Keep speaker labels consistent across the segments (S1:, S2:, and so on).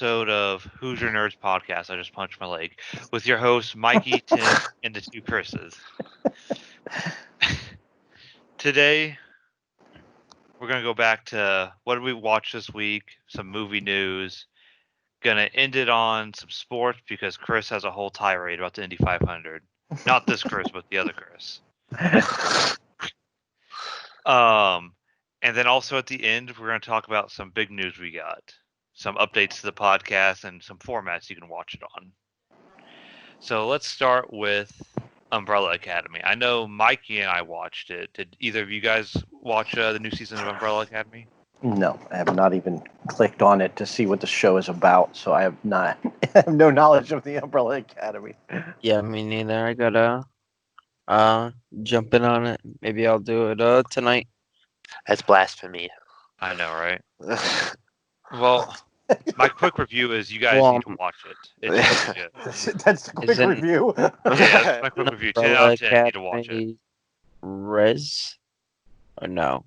S1: episode of Hoosier Nerds podcast. I just punched my leg with your hosts Mikey, Tim, and the two Chris's. Today, we're gonna go back to what did we watch this week? Some movie news. Gonna end it on some sports because Chris has a whole tirade about the Indy 500. Not this Chris, but the other Chris. And then also at the end, we're going to talk about some big news we got, some updates to the podcast, and some formats you can watch it on. So let's start with Umbrella Academy. I know Mikey and I watched it. Did either of you guys watch the new season of Umbrella Academy?
S2: No, I have not even clicked on it to see what the show is about, so I have not. I have no knowledge of the Umbrella Academy.
S3: Yeah, me neither. I gotta jump in on it. Maybe I'll do it tonight.
S4: That's blasphemy.
S1: I know, right? Well, my quick review is you guys need to watch it. It's really good.
S2: That's the quick review.
S1: Yeah, that's my quick review. 10 out of 10, you need to watch it.
S3: Res? Or no?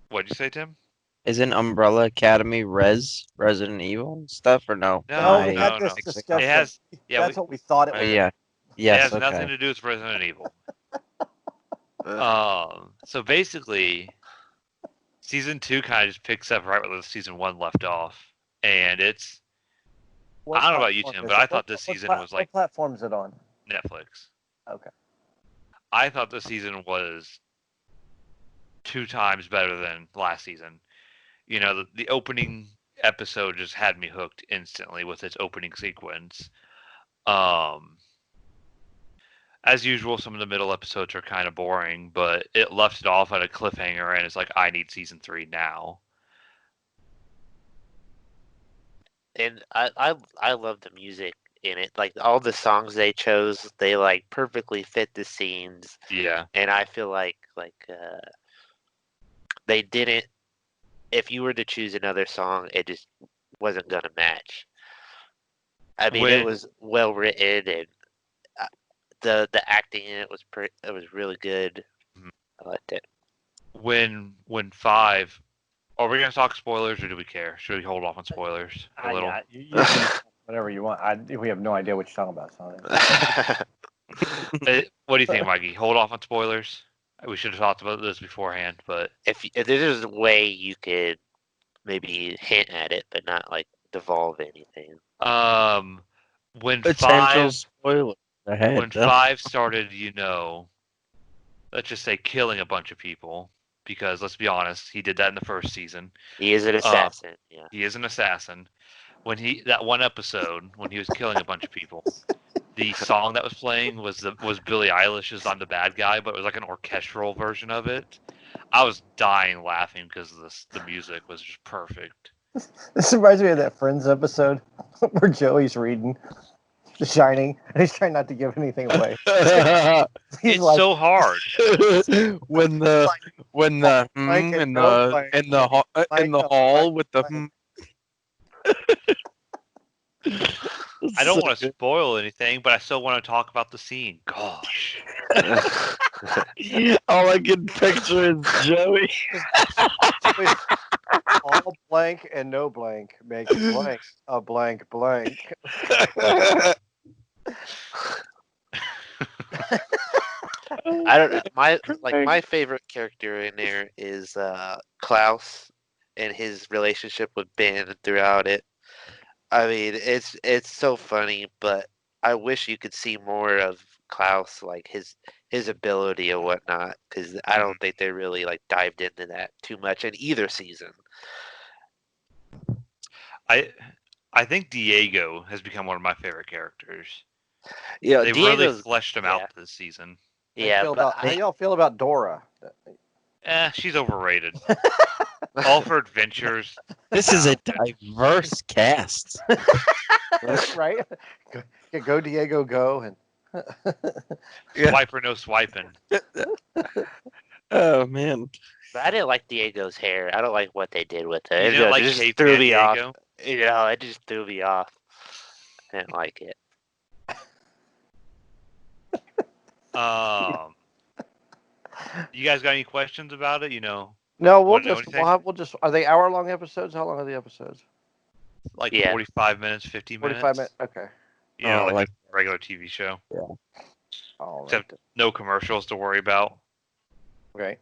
S1: What'd you say, Tim?
S3: Isn't Umbrella Academy Resident Evil stuff, or no?
S1: No,
S2: we had this discussion.
S1: It has,
S2: That's what we thought it was.
S3: Yeah. Yes,
S1: it has nothing to do with Resident Evil. So basically, season 2 kind of just picks up right where season 1 left off, and it's. I don't know about you, Tim, but I thought this season was like.
S2: What platform is it on?
S1: Netflix.
S2: Okay.
S1: I thought this season was 2 times better than last season. You know, the opening episode just had me hooked instantly with its opening sequence. As usual, some of the middle episodes are kind of boring, but it left it off at a cliffhanger, and it's like, I need season 3 now.
S4: And I love the music in it. Like, all the songs they chose, they like perfectly fit the scenes.
S1: Yeah.
S4: And I feel like they didn't. If you were to choose another song, it just wasn't gonna match. I mean, it was well written, and the acting in it was really good. I liked it.
S1: When 5, are we gonna talk spoilers or do we care? Should we hold off on spoilers a little?
S2: Yeah, you can whatever you want. We have no idea what you're talking about. So.
S1: What do you think, Mikey? Hold off on spoilers. We should have talked about this beforehand, but
S4: if there's a way you could maybe hint at it, but not like devolve anything.
S1: When
S3: Potential
S1: 5
S3: spoiler.
S1: When 5 started, let's just say killing a bunch of people, because let's be honest, he did that in the first season.
S4: He is an assassin. Yeah,
S1: he is an assassin. That one episode when he was killing a bunch of people, the song that was playing was Billie Eilish's "I'm the Bad Guy," but it was like an orchestral version of it. I was dying laughing because the music was just perfect.
S2: This reminds me of that Friends episode where Joey's reading The Shining, and he's trying not to give anything away.
S1: It's like, so hard.
S3: when the in the hall with the.
S1: I don't want to spoil anything, but I still want to talk about the scene. Gosh.
S3: All I can picture is Joey.
S2: All blank and no blank make blank a blank blank.
S4: I don't know. My favorite character in there is Klaus and his relationship with Ben throughout it. I mean, it's so funny, but I wish you could see more of Klaus, like his ability or whatnot, because I don't think they really like dived into that too much in either season.
S1: I think Diego has become one of my favorite characters.
S4: Yeah,
S1: they really fleshed him out this season.
S4: Yeah,
S2: how y'all feel about Dora?
S1: She's overrated. All her adventures.
S3: This is a diverse cast.
S2: Right? Go Diego, go. And
S1: Swiper, no swiping.
S3: Oh, man.
S4: But I didn't like Diego's hair. I don't like what they did with it.
S1: You didn't like
S4: just
S1: Cape
S4: threw
S1: Man
S4: me
S1: Diego?
S4: off. You know, it just threw me off. I didn't like it.
S1: You guys got any questions about it?
S2: No, we'll
S1: Wanna know
S2: just.
S1: anything?
S2: We'll just. Are they hour-long episodes? How long are the episodes?
S1: like
S4: Yeah.
S1: 45 minutes, 50
S2: 45
S1: minutes.
S2: minutes. Okay.
S1: You know,
S3: Oh,
S1: like
S3: like-
S1: a regular TV show.
S2: All right.
S1: Except no commercials to worry about.
S2: Okay.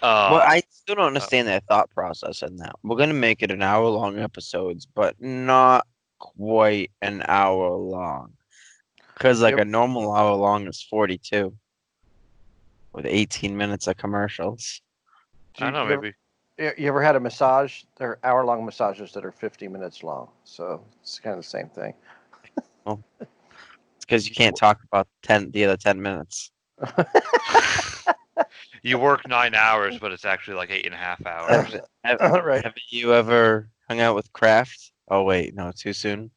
S3: Well, I still don't
S1: uh,
S3: understand their thought process in that. We're gonna make it an hour-long episodes, but not quite an hour long. Because like
S2: Yep.
S3: a normal hour long is 42, with 18 minutes of commercials.
S1: I don't know,
S2: you
S1: maybe.
S2: you ever had a massage? They're hour-long massages that are 50 minutes long. So it's kind of the same thing.
S3: It's because you can't talk about the other 10 minutes.
S1: You work 9 hours, but it's actually like 8.5 hours.
S2: Right.
S3: Have you ever hung out with Kraft? Oh wait, no, too soon.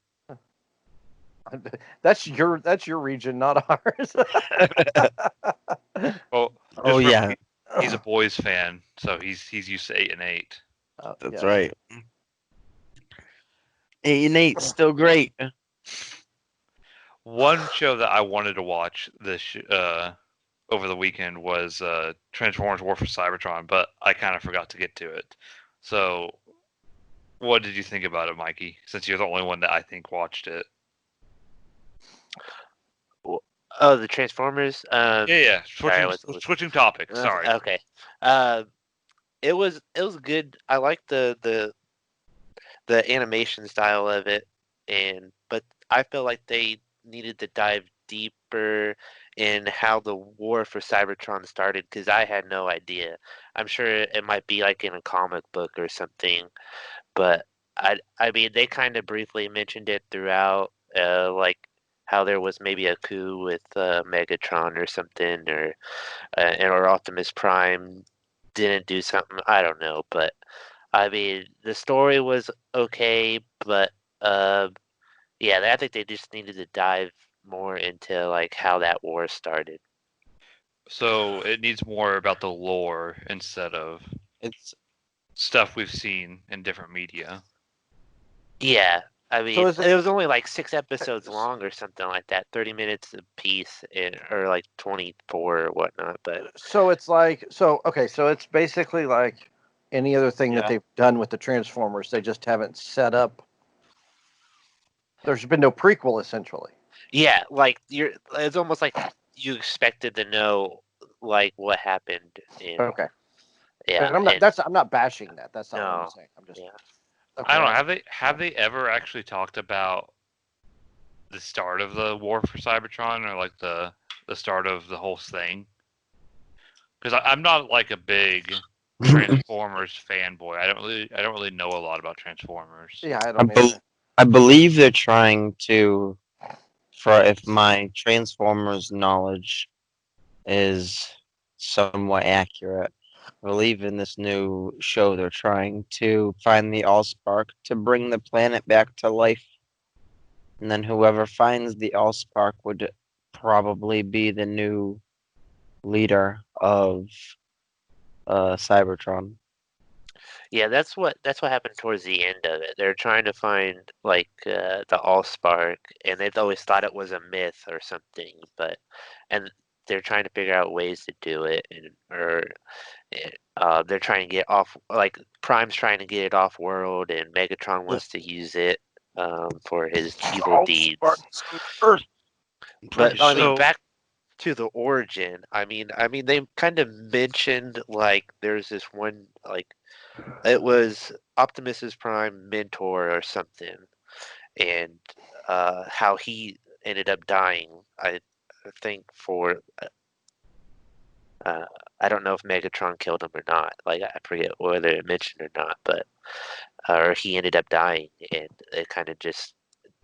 S2: That's your region, not ours.
S1: Well,
S3: Oh
S1: just remember,
S3: yeah,
S1: he's a boys fan, so he's used to 8 and 8.
S3: that's
S2: Yes.
S3: right. 8 and 8, still great.
S1: One show that I wanted to watch over the weekend was Transformers: War for Cybertron, but I kind of forgot to get to it. So, what did you think about it, Mikey? Since you're the only one that I think watched it.
S4: Oh, the Transformers.
S1: Yeah.
S4: Sorry,
S1: Switching topics. Sorry.
S4: Okay. It was good. I liked the animation style of it, but I feel like they needed to dive deeper in how the war for Cybertron started because I had no idea. I'm sure it might be like in a comic book or something, but I mean they kind of briefly mentioned it throughout, like how there was maybe a coup with Megatron or something, or Optimus Prime didn't do something. I don't know, but I mean the story was okay, but uh, yeah, I think they just needed to dive more into like how that war started.
S1: So it needs more about the lore instead of
S3: It's
S1: stuff we've seen in different media.
S4: Yeah, I
S2: So
S4: mean
S2: is it?
S4: it was only like 6 episodes long or something like that, 30 minutes a piece, or like 24 or whatnot. But
S2: So it's like okay. So it's basically like any other thing that
S3: Yeah.
S2: they've done with the Transformers. They just haven't set up. There's been no prequel, essentially.
S4: yeah, like it's almost like you expected to know like what happened in
S2: Okay.
S4: yeah,
S2: And I'm not bashing that. That's not what I'm
S4: no,
S2: saying. I'm just.
S4: yeah.
S2: Okay.
S1: I don't know. Have they ever actually talked about the start of the war for Cybertron or like the start of the whole thing? Because I'm not like a big Transformers fanboy. I don't really know a lot about Transformers.
S2: Yeah, I
S3: I,
S2: don't
S3: bel
S2: either.
S3: I believe they're trying to, for if my Transformers knowledge is somewhat accurate, I believe in this new show they're trying to find the Allspark to bring the planet back to life. And then whoever finds the Allspark would probably be the new leader of Cybertron.
S4: Yeah, that's what happened towards the end of it. They're trying to find like the Allspark, and they've always thought it was a myth or something, and they're trying to figure out ways to do it, they're trying to get off. Like Prime's trying to get it off world, and Megatron wants to use it for his evil deeds.
S3: Allspark's on Earth.
S4: But I mean,
S1: So
S4: back to the origin. I mean, they kind of mentioned like there's this one like it was Optimus's prime mentor or something, and how he ended up dying. I think for I don't know if Megatron killed him or not. Like I forget whether it mentioned or not, but or he ended up dying, and it kind of just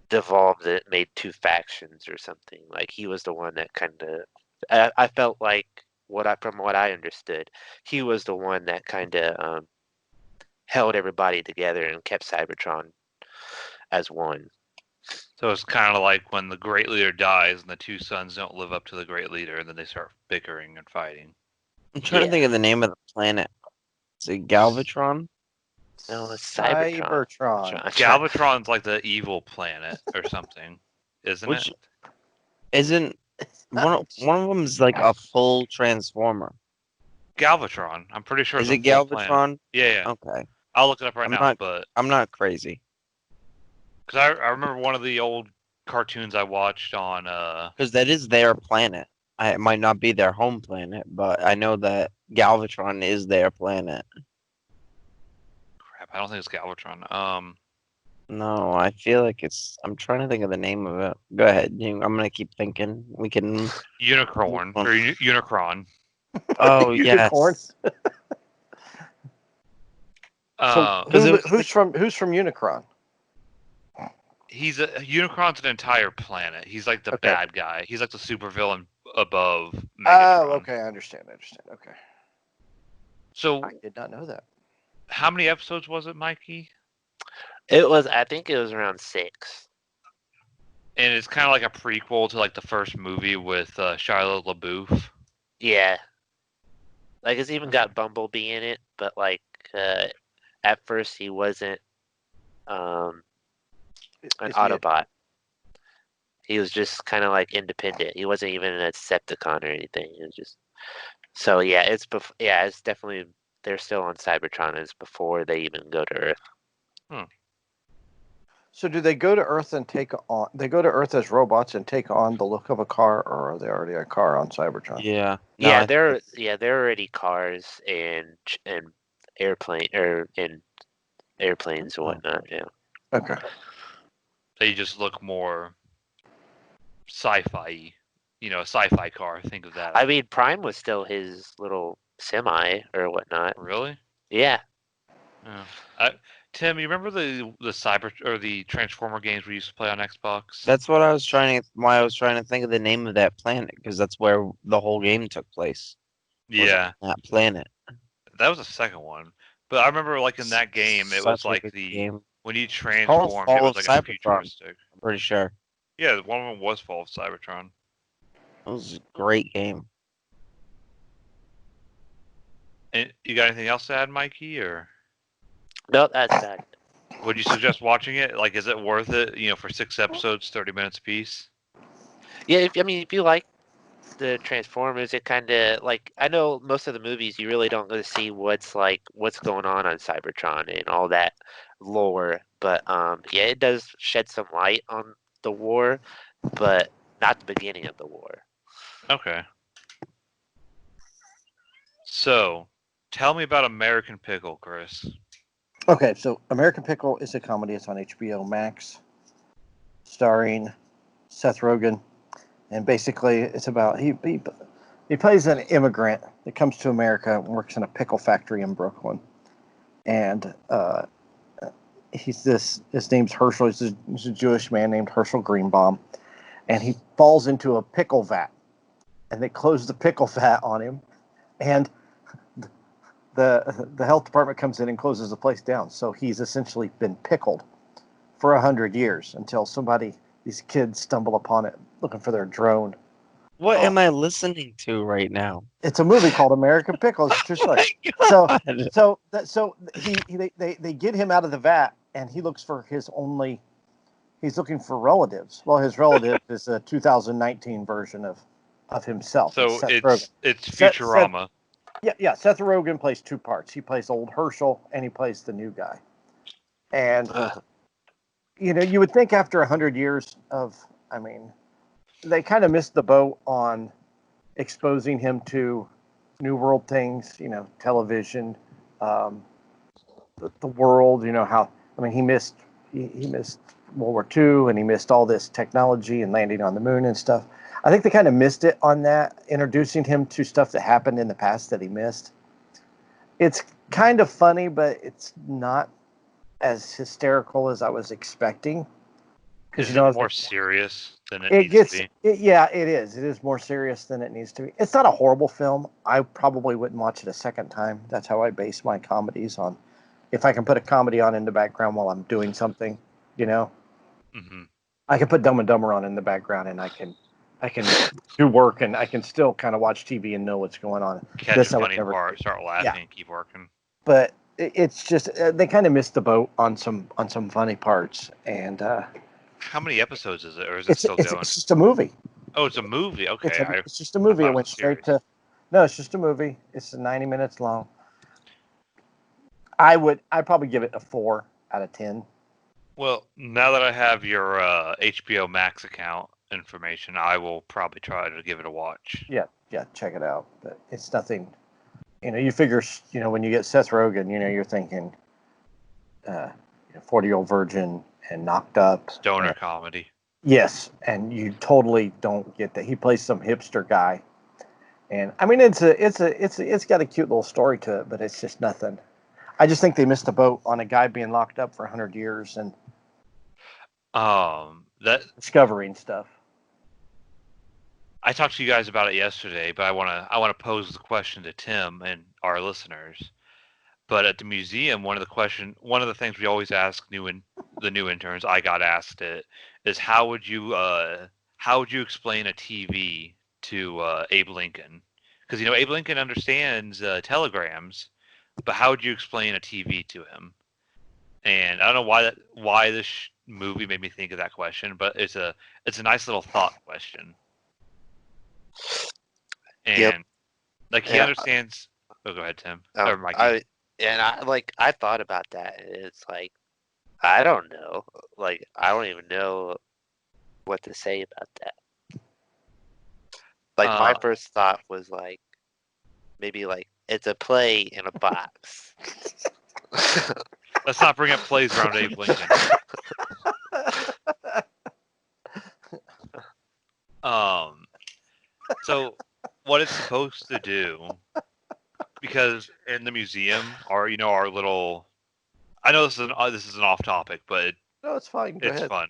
S4: devolved. It made two factions or something. Like he was the one that kind of I felt like from what I understood, he was the one that kind of held everybody together and kept Cybertron as one.
S1: so it's kind of like when the great leader dies and the two sons don't live up to the great leader, and then they start bickering and fighting.
S3: I'm trying to think of the name of the planet. Is it Galvatron?
S4: No, it's Cybertron.
S2: Cybertron.
S1: Galvatron's like the evil planet or something, isn't
S3: Which
S1: it?
S3: isn't one of them is like a full transformer.
S1: Galvatron. I'm pretty sure
S3: Is
S1: it's
S3: it
S1: a full planet.
S3: Galvatron?
S1: Yeah.
S3: Okay.
S1: I'll look it up right
S3: I'm
S1: now.
S3: not
S1: But
S3: I'm not crazy.
S1: Because I remember one of the old cartoons I watched on.
S3: Because that is their planet. It might not be their home planet, but I know that Galvatron is their planet.
S1: Crap, I don't think it's Galvatron.
S3: No, I feel like it's. I'm trying to think of the name of it. Go ahead. I'm gonna keep thinking. We can.
S1: Unicorn or Unicron.
S3: Oh
S2: Unicorns.
S3: yes.
S2: So
S3: Because it was
S2: who's from Unicron?
S1: Unicron's an entire planet. He's like the
S2: Okay.
S1: bad guy. He's like the supervillain above
S2: Oh,
S1: Megatron.
S2: okay, I understand. Okay,
S1: So
S2: I did not know that.
S1: how many episodes was it, Mikey?
S4: I think it was around 6.
S1: And it's kind of like a prequel to like the first movie with Shia LaBeouf.
S4: Yeah. Like, it's even got Bumblebee in it, but like, at first he wasn't an Autobot. He was just kind of like independent. He wasn't even a Decepticon or anything. It was just so yeah. It's definitely they're still on Cybertron. It's before they even go to Earth.
S2: So do they go to Earth and take on? They go to Earth as robots and take on the look of a car, or are they already a car on Cybertron?
S3: Yeah. No,
S4: Yeah, they're already cars and airplanes and whatnot. Yeah.
S2: Okay.
S1: They just look more sci-fi. You know, a sci-fi car. Think of that.
S4: I mean, Prime was still his little semi or whatnot.
S1: Really?
S4: Yeah.
S1: Oh. Tim, you remember the Cyber or the Transformer games we used to play on Xbox?
S3: that's what I was trying to. Why I was trying to think of the name of that planet because that's where the whole game took place. was
S1: Yeah,
S3: on that planet.
S1: that was the second one. But I remember, like in that game, it was
S3: Such a
S1: like
S3: good
S1: the
S3: game.
S1: when you
S3: called
S1: transformed, it
S3: Fall
S1: was
S3: of
S1: like a
S3: Cybertron.
S1: futuristic.
S3: I'm pretty sure
S1: Yeah, one of them was Fall of Cybertron.
S3: it was a great game.
S1: And you got anything else to add, Mikey, or
S4: No, that's bad.
S1: would you suggest watching it? Like, is it worth it? You know, for 6 episodes, 30 minutes apiece.
S4: Yeah, if you like the Transformers, it kind of like I know most of the movies you really don't get to see what's going on Cybertron and all that lore, but yeah, it does shed some light on the war, but not the beginning of the war.
S1: Okay. So, tell me about American Pickle, Chris.
S2: Okay, so American Pickle is a comedy. It's on HBO Max, starring Seth Rogen, and basically it's about he plays an immigrant that comes to America and works in a pickle factory in Brooklyn, and his name's Herschel. He's a Jewish man named Herschel Greenbaum, and he falls into a pickle vat, and they close the pickle vat on him, and the health department comes in and closes the place down. So he's essentially been pickled for 100 years until these kids stumble upon it looking for their drone.
S3: What am I listening to right now?
S2: It's a movie called American Pickle. It's a true story. They get him out of the vat, and he looks for he's looking for relatives. Well, his relative is a 2019 version of himself.
S1: So it's Futurama.
S2: Yeah. Seth Rogen plays two parts. He plays old Herschel, and he plays the new guy. And you would think after 100 years they kind of missed the boat on exposing him to New World things, television, the world, he missed World War II, and he missed all this technology and landing on the moon and stuff. I think they kind of missed it on that, introducing him to stuff that happened in the past that he missed. It's kind of funny, but it's not as hysterical as I was expecting.
S1: Is it more serious than it needs to be?
S2: It is. It is more serious than it needs to be. It's not a horrible film. I probably wouldn't watch it a second time. That's how I base my comedies on. If I can put a comedy on in the background while I'm doing something,
S1: Mm-hmm.
S2: I can put Dumb and Dumber on in the background, and I can do work, and I can still kind of watch TV and know what's going on.
S1: Catch a funny part, start laughing, and keep working.
S2: But it's just they kind of missed the boat on some funny parts, and.
S1: How many episodes is it, or is it still going?
S2: It's just a movie.
S1: Oh, it's a movie. Okay,
S2: it's just a movie. It went straight to. No, it's just a movie. It's 90 minutes long. I'd probably give it a 4 out of 10.
S1: Well, now that I have your HBO Max account information, I will probably try to give it a watch.
S2: Yeah, check it out. But it's nothing. You figure, when you get Seth Rogen, you're thinking, 40-year-old virgin and knocked up.
S1: Stoner comedy.
S2: Yes, and you totally don't get that. He plays some hipster guy, and I mean it's got a cute little story to it, but it's just nothing. I just think they missed the boat on a guy being locked up for 100 years and
S1: That
S2: discovering stuff.
S1: I talked to you guys about it yesterday, but I wanna pose the question to Tim and our listeners. But at the museum, one of the things we always ask the new interns, I got asked it, is how would you explain a TV to Abe Lincoln? Because Abe Lincoln understands telegrams, but how would you explain a TV to him? And I don't know why this movie made me think of that question, but it's a nice little thought question. And
S4: Yep.
S1: like he
S4: Yeah.
S1: understands. Oh, go ahead, Tim. Or Mikey.
S4: I thought about that, and it's like, I don't know. Like, I don't even know what to say about that. Like, my first thought was like, maybe like it's a play in a box.
S1: Let's not bring up plays around Abe Lincoln. So what it's supposed to do, because in the museum, our little, I know this is an off topic, but
S2: No, it's fine. Go
S1: it's
S2: ahead.
S1: fun.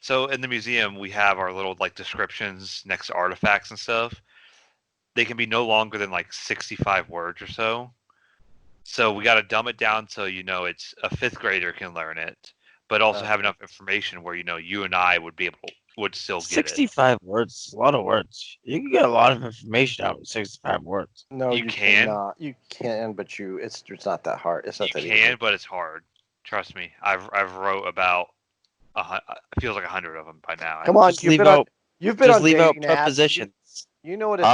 S1: So in the museum, we have our little like descriptions next to artifacts and stuff. They can be no longer than like 65 words or so. So we got to dumb it down so it's a fifth grader can learn it, but also have enough information where you and I would still get it.
S3: 65 words is a lot of words. You can get a lot of information out of 65 words.
S2: No,
S1: You
S2: you
S1: can.
S2: cannot. You can, but it's not that hard. It's not
S1: You
S2: that
S1: can,
S2: easy.
S1: but it's hard. Trust me. I've wrote about it feels like 100 of them by now.
S2: Come on,
S3: Just leave out
S2: dating apps.
S3: prepositions.
S2: You know what it's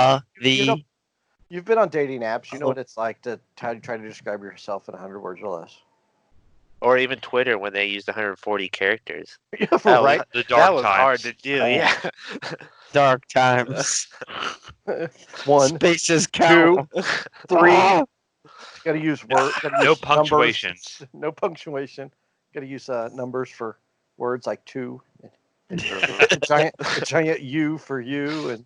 S2: you've been on dating apps. You know
S3: Oh.
S2: what it's like to try to describe yourself in 100 words or less.
S4: Or even Twitter when they used 140 characters.
S2: Yeah,
S4: That
S2: right.
S1: The
S4: that
S1: dark
S4: was
S1: times.
S4: hard to do.
S2: Oh.
S4: Yeah.
S3: Dark times.
S2: One,
S3: Spaces count.
S2: 3.
S3: Ah!
S2: Got to use word.
S1: No punctuations.
S2: No punctuation. Got to use numbers for words like 2. a giant U for you and.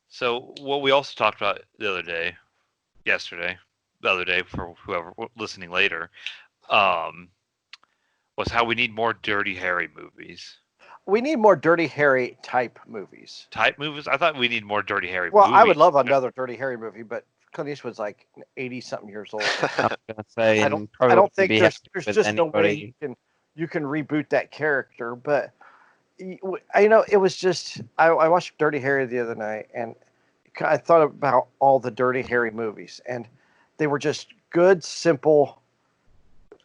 S1: So what we also talked about the other day for whoever listening later, was how we need more Dirty Harry movies.
S2: We need more Dirty Harry type movies.
S1: Type movies? I thought we need more Dirty Harry
S2: Well,
S1: movies.
S2: I would love another Dirty Harry movie, but Clint Eastwood's like 80-something years old.
S3: I was gonna say,
S2: I don't think there's just no way you can reboot that character. But it was just I watched Dirty Harry the other night, and I thought about all the Dirty Harry movies, and they were just good, simple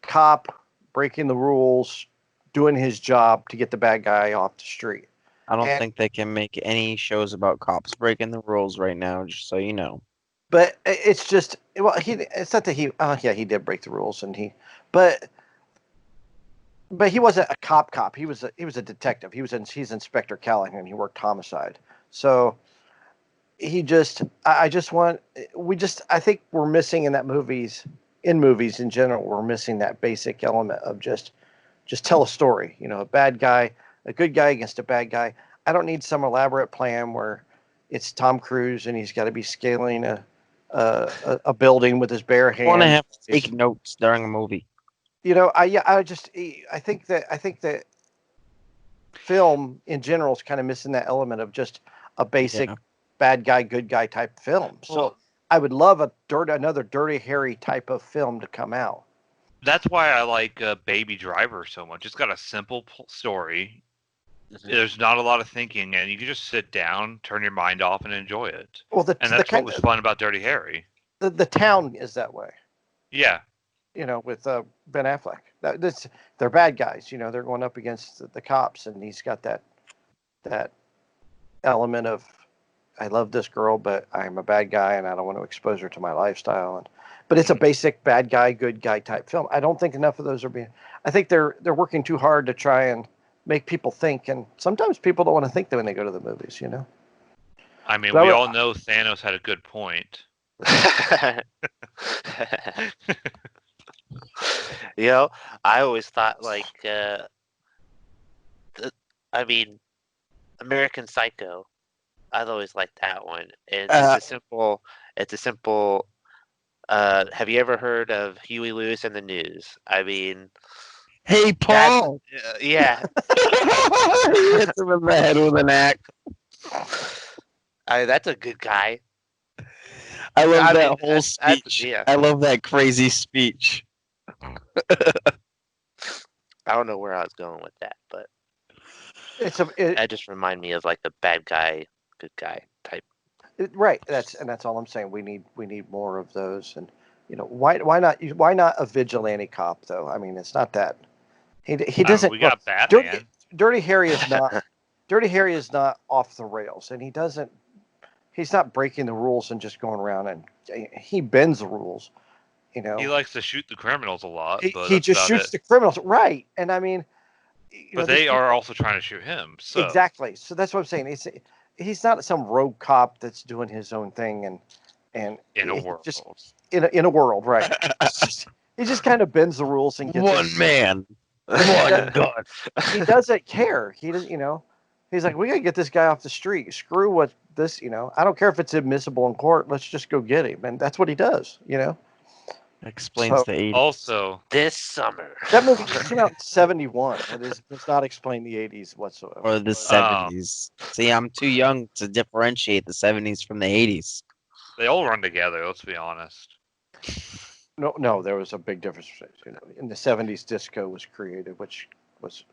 S2: cop breaking the rules, doing his job to get the bad guy off the street.
S3: I don't think they can make any shows about cops breaking the rules right now, just so you know.
S2: But it's just, it's not that he did break the rules, but he wasn't a cop. He was a detective. He's Inspector Callahan. He worked homicide. So I think we're missing in movies in general, we're missing that basic element of just tell a story. A good guy against a bad guy. I don't need some elaborate plan where it's Tom Cruise and he's got to be scaling a building with his bare hands.
S3: I want to have to take notes during a movie.
S2: I think that film in general is kind of missing that element of just a basic bad guy, good guy type film. So I would love another Dirty Harry type of film to come out.
S1: That's why I like Baby Driver so much. It's got a simple story. Mm-hmm. There's not a lot of thinking, and you can just sit down, turn your mind off, and enjoy it. Well, that's what was fun about Dirty Harry.
S2: The town is that way.
S1: Yeah.
S2: With Ben Affleck. They're bad guys. They're going up against the cops, and he's got that element of I love this girl, but I'm a bad guy and I don't want to expose her to my lifestyle. But it's a basic bad guy, good guy type film. I don't think enough of those are being. I think they're working too hard to try and make people think, and sometimes people don't want to think that when they go to the movies.
S1: I mean,
S2: But
S1: we all know Thanos had a good point.
S4: I always thought I mean, American Psycho. I've always liked that one. It's a simple. It's a simple. Have you ever heard of Huey Lewis and the News? I mean,
S3: Hey,
S4: that's
S3: Paul!
S4: yeah.
S3: He hits him in the head with an axe.
S4: That's a good guy.
S3: I love
S4: I
S3: that
S4: mean,
S3: whole
S4: that's
S3: speech.
S4: yeah.
S3: I love that crazy speech.
S4: I don't know where I was going with that, but
S2: it,
S4: that just reminded me of like the bad guy, good guy type.
S2: right. That's all I'm saying. We need more of those. And why not a vigilante cop though? I mean, it's not that he doesn't.
S1: We got
S2: Look,
S1: Batman.
S2: Dirty Harry is not. Dirty Harry is not off the rails, and he's not breaking the rules and just going around, and he bends the rules.
S1: He likes to shoot the criminals a lot, but
S2: he
S1: that's
S2: just
S1: about
S2: shoots
S1: it.
S2: the criminals, right? And I mean,
S1: But they are also trying to shoot him. So
S2: exactly. So that's what I'm saying. He's not some rogue cop that's doing his own thing, and
S1: in a world,
S2: just in a world, right? He just kind of bends the rules and gets
S3: One man, one gun.
S2: He doesn't care. He doesn't. He's like, we gotta get this guy off the street. Screw what this. I don't care if it's admissible in court. Let's just go get him, and that's what he does.
S3: Explains
S2: So-
S3: the 80s.
S1: also
S4: This summer.
S2: That movie came out in '71. It does not explain the '80s whatsoever.
S3: Or the 70s. See, I'm too young to differentiate the 70s from the 80s.
S1: they all run together. Let's be honest.
S2: No, there was a big difference. In the '70s, disco was created, which was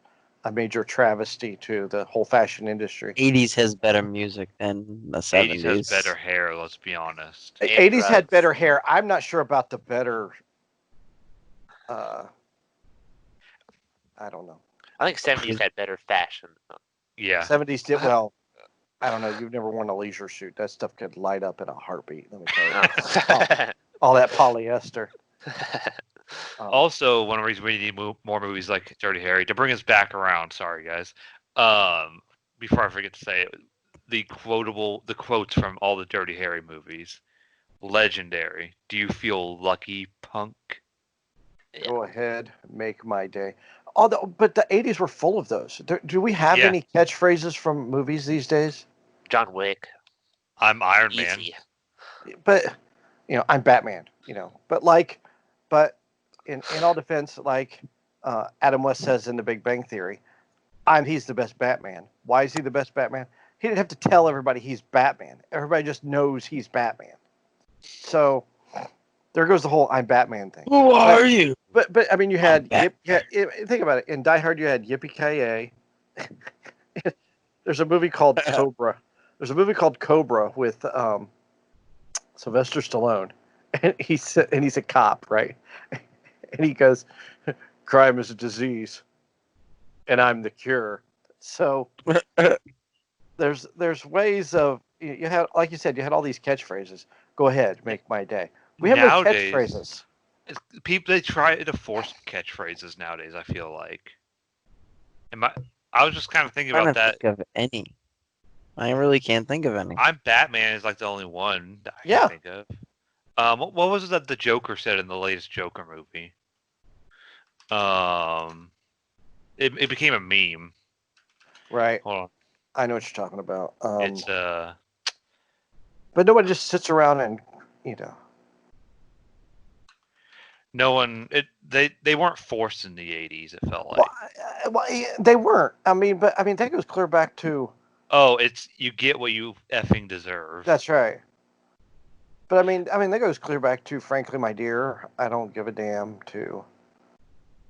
S2: a major travesty to the whole fashion industry.
S3: 80s has better music than the 70s.
S1: 80s has better hair. Let's be honest.
S2: The '80s had better hair. I'm not sure about the better. I don't know.
S4: I think 70s had better fashion.
S1: Yeah.
S2: '70s did well. I don't know. You've never worn a leisure suit. That stuff could light up in a heartbeat. Let me tell you. All that polyester.
S1: Also, one reason we need more movies like Dirty Harry to bring us back around. Sorry, guys. Before I forget to say it, the quotes from all the Dirty Harry movies, legendary. Do you feel lucky, punk?
S2: Go ahead, make my day. But the '80s were full of those. Do we have
S1: Yeah.
S2: any catchphrases from movies these days?
S4: John Wick.
S1: I'm Iron Man.
S4: Easy.
S2: But I'm Batman. But in all defense, like Adam West says in The Big Bang Theory, he's the best Batman. Why is he the best Batman? He didn't have to tell everybody he's Batman. Everybody just knows he's Batman. So there goes the whole "I'm Batman" thing.
S3: Who are you?
S2: But I mean, you had
S3: I'm
S2: think about it. In Die Hard, you had Yippee Ki There's a movie called Cobra. There's a movie called Cobra with Sylvester Stallone, and he's a cop, right? And he goes, "Crime is a disease, and I'm the cure." So there's ways of you had, like you said, you had all these catchphrases. Go ahead, make my day. We have no
S1: Nowadays,
S2: catchphrases.
S1: People they try to force catchphrases nowadays. I feel like. I was just kind of thinking
S3: I'm
S1: about
S3: trying
S1: that.
S3: to think of any. I really can't think of any.
S1: I'm Batman is like the only one that I
S2: Yeah.
S1: can think of. What was it that the Joker said in the latest Joker movie? It became a meme.
S2: Right.
S1: Hold on.
S2: I know what you're talking about.
S1: It's
S2: But nobody just sits around and
S1: no one. They weren't forced in the 80s. It felt like.
S2: they weren't. I mean, that goes clear back to.
S1: Oh, it's you get what you effing deserve.
S2: That's right. But I mean, that goes clear back to, frankly, my dear, I don't give a damn. To.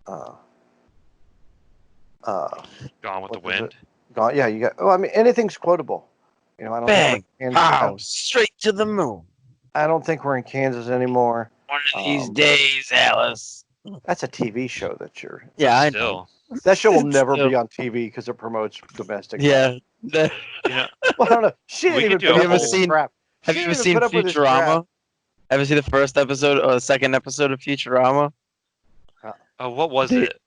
S1: Gone with the
S2: what is
S1: Wind.
S2: it? Gone. Yeah, you got. Oh, I mean, anything's quotable. I don't.
S3: Bang!
S2: Think
S3: Pow! Straight to the moon.
S2: I don't think we're in Kansas anymore.
S3: One of these days, Alice.
S2: That's a TV show that you're.
S3: Yeah, I know.
S1: Still.
S2: That show will never
S3: Still.
S2: be on TV because it promotes domestic.
S3: Yeah, The-
S1: You know,
S2: Well, I don't know. She
S1: We
S2: didn't
S1: could
S2: even
S1: do
S2: put
S1: a
S2: up with
S1: whole-
S2: his crap.
S3: have
S2: She
S3: you
S2: didn't
S3: ever
S2: even
S3: seen
S2: put up with his crap.
S3: Futurama? Have you seen the first episode or the second episode of Futurama?
S1: oh, what was
S3: They-
S1: it?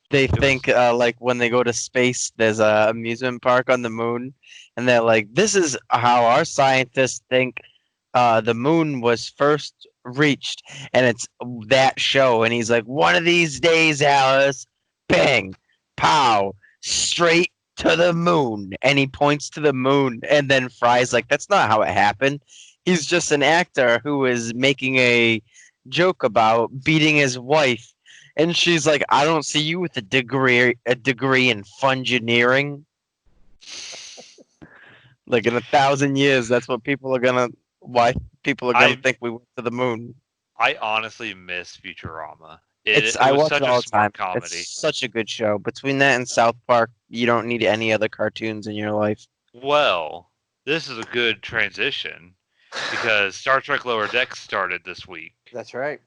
S3: They
S1: It was-
S3: think like when they go to space, there's a amusement park on the moon, and they're like, "This is how our scientists think the moon was first reached," and it's that show. And he's like, "One of these days, Alice, bang, pow, straight to the moon," and he points to the moon, and then Fry's like, "That's not how it happened. He's just an actor who is making a joke about beating his wife." And she's like, "I don't see you with a degree in fungineering. Like in 1,000 years, that's what people are gonna why people are gonna
S1: I-
S3: think we went to the moon."
S1: I honestly miss Futurama.
S3: I
S1: It was
S3: watch
S1: such
S3: it all
S1: a
S3: the time.
S1: smart comedy.
S3: It's such a good show. Between that and South Park, you don't need any other cartoons in your life.
S1: Well, this is a good transition because Star Trek Lower Decks started this week,
S2: That's right.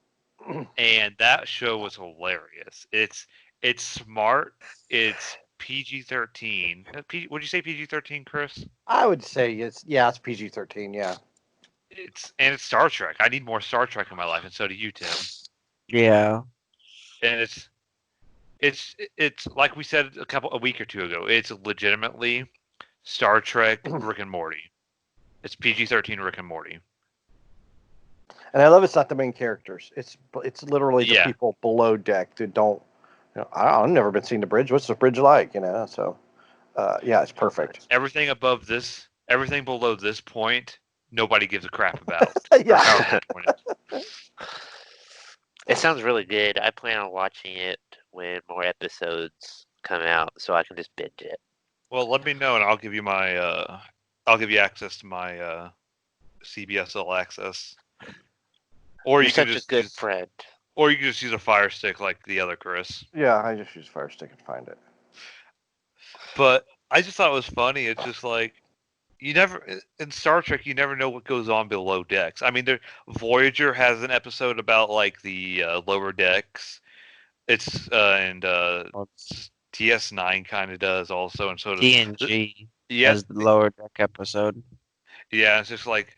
S1: and that show was hilarious. It's smart. It's PG-13. Would you say PG-13, Chris?
S2: I would say it's PG-13. Yeah.
S1: It's Star Trek. I need more Star Trek in my life, and so do you, Tim.
S3: Yeah.
S1: And it's like we said a week or two ago. It's legitimately Star Trek Rick and Morty. It's PG-13 Rick and Morty.
S2: And I love it's not the main characters. It's literally the
S1: Yeah.
S2: people below deck that don't. I've never been seen the bridge. What's the bridge like? So yeah, it's perfect.
S1: Everything below this point, nobody gives a crap about.
S2: Yeah.
S1: Or however that point is.
S4: It sounds really good. I plan on watching it when more episodes come out, so I can just binge it.
S1: Well, let me know, and I'll give you my. I'll give you access to my CBS All Access. Or
S4: You're
S1: you can
S4: such
S1: just
S4: a good friend.
S1: Or you can just use a Fire Stick like the other Chris.
S2: Yeah, I just use Fire Stick and find it.
S1: But I just thought it was funny. It's just like you never in Star Trek you never know what goes on below decks. I mean, Voyager has an episode about like the lower decks. It's and TS9 kind of does also, and so does
S3: TNG
S1: yeah,
S3: has the lower deck episode.
S1: yeah. It's just like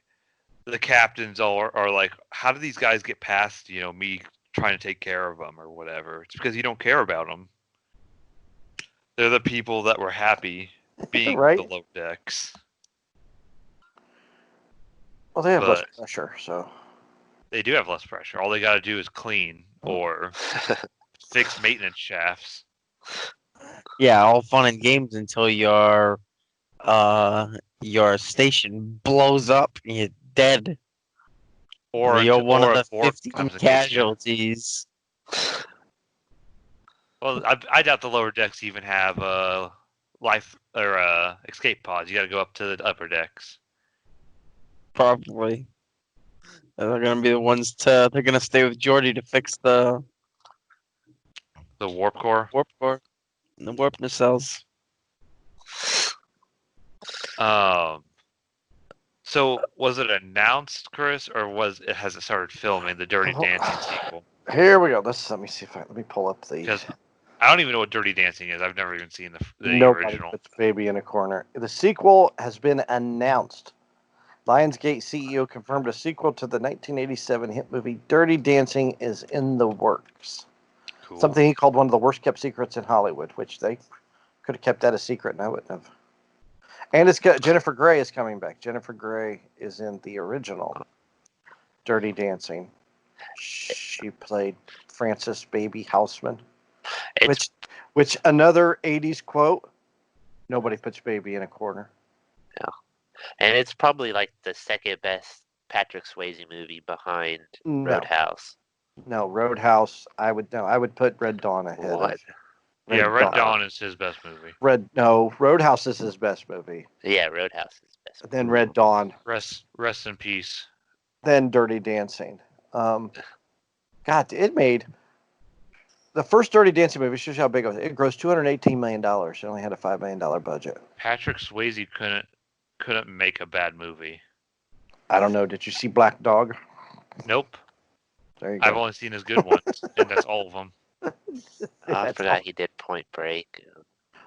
S1: the captains are like, how do these guys get past me trying to take care of them or whatever? It's because you don't care about them. They're the people that were happy being
S2: Right.
S1: the lower decks.
S2: Well, they have less
S1: But-
S2: pressure, so
S1: They do have less pressure. All they got to do is clean or fix maintenance shafts.
S3: Yeah, all fun and games until your station blows up and you're dead.
S1: Or
S3: you're
S1: until-
S3: one
S1: or
S3: of
S1: a
S3: the
S1: warp
S3: 15
S1: comes and gets you.
S3: casualties.
S1: Well, I doubt the lower decks even have life or escape pods. You got to go up to the upper decks.
S3: Probably. They're gonna be the ones they're gonna stay with Geordi to fix the
S1: The warp core.
S3: warp core and the warp nacelles.
S1: So was it announced, Chris, or has it started filming the Dirty Dancing sequel?
S2: here we go. Let me see if let me pull up the.
S1: Because I don't even know what Dirty Dancing is. I've never even seen the
S2: Nobody
S1: original.
S2: puts baby in a corner. The sequel has been announced. Lionsgate CEO confirmed a sequel to the 1987 hit movie Dirty Dancing is in the works.
S1: Cool.
S2: Something he called one of the worst kept secrets in Hollywood, which they could have kept that a secret and I wouldn't have. And it's got Jennifer Grey is coming back. Jennifer Grey is in the original Dirty Dancing. She played Frances Baby Houseman. Which another 80s quote, nobody puts baby in a corner.
S4: And it's probably like the second best Patrick Swayze movie behind
S2: No.
S4: Roadhouse.
S2: No, Roadhouse, I would put Red Dawn ahead
S4: What?
S2: of
S1: Yeah, Red Dawn is his best movie.
S2: Roadhouse is his best movie.
S4: Yeah, Roadhouse is best.
S2: Then Red Dawn,
S1: Rest in peace.
S2: then Dirty Dancing. God, it made the first Dirty Dancing movie. Shows you how big it was. It grossed $218 million. It only had a $5 million budget.
S1: Patrick Swayze couldn't make a bad movie.
S2: I don't know. Did you see Black Dog?
S1: Nope.
S2: There you
S1: I've
S2: go.
S1: only seen his good ones, and that's all of them.
S4: I forgot he did Point Break.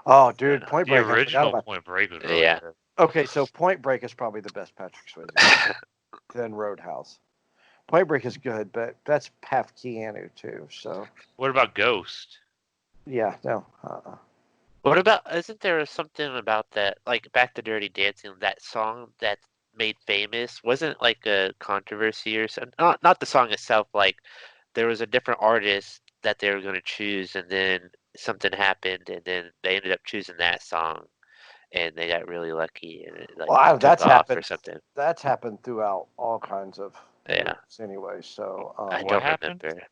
S2: Oh, dude, Point
S1: The
S2: Break. I forgot
S1: original
S2: about.
S1: Point Break was really
S4: Yeah.
S1: good.
S2: Okay, so Point Break is probably the best Patrick Swayze. Then Roadhouse. Point Break is good, but that's half Keanu too. So
S1: What about Ghost?
S2: yeah, no.
S4: What about? Isn't there something about that? Like back to Dirty Dancing, that song that made famous wasn't like a controversy or something. Not the song itself. Like there was a different artist that they were going to choose, and then something happened, and then they ended up choosing that song, and they got really lucky, and it like
S2: Well,
S4: took
S2: that's
S4: off or
S2: happened.
S4: something.
S2: That's happened throughout all kinds of
S4: Yeah,
S2: movies anyway. So
S4: I
S1: What
S4: don't
S1: happened?
S4: remember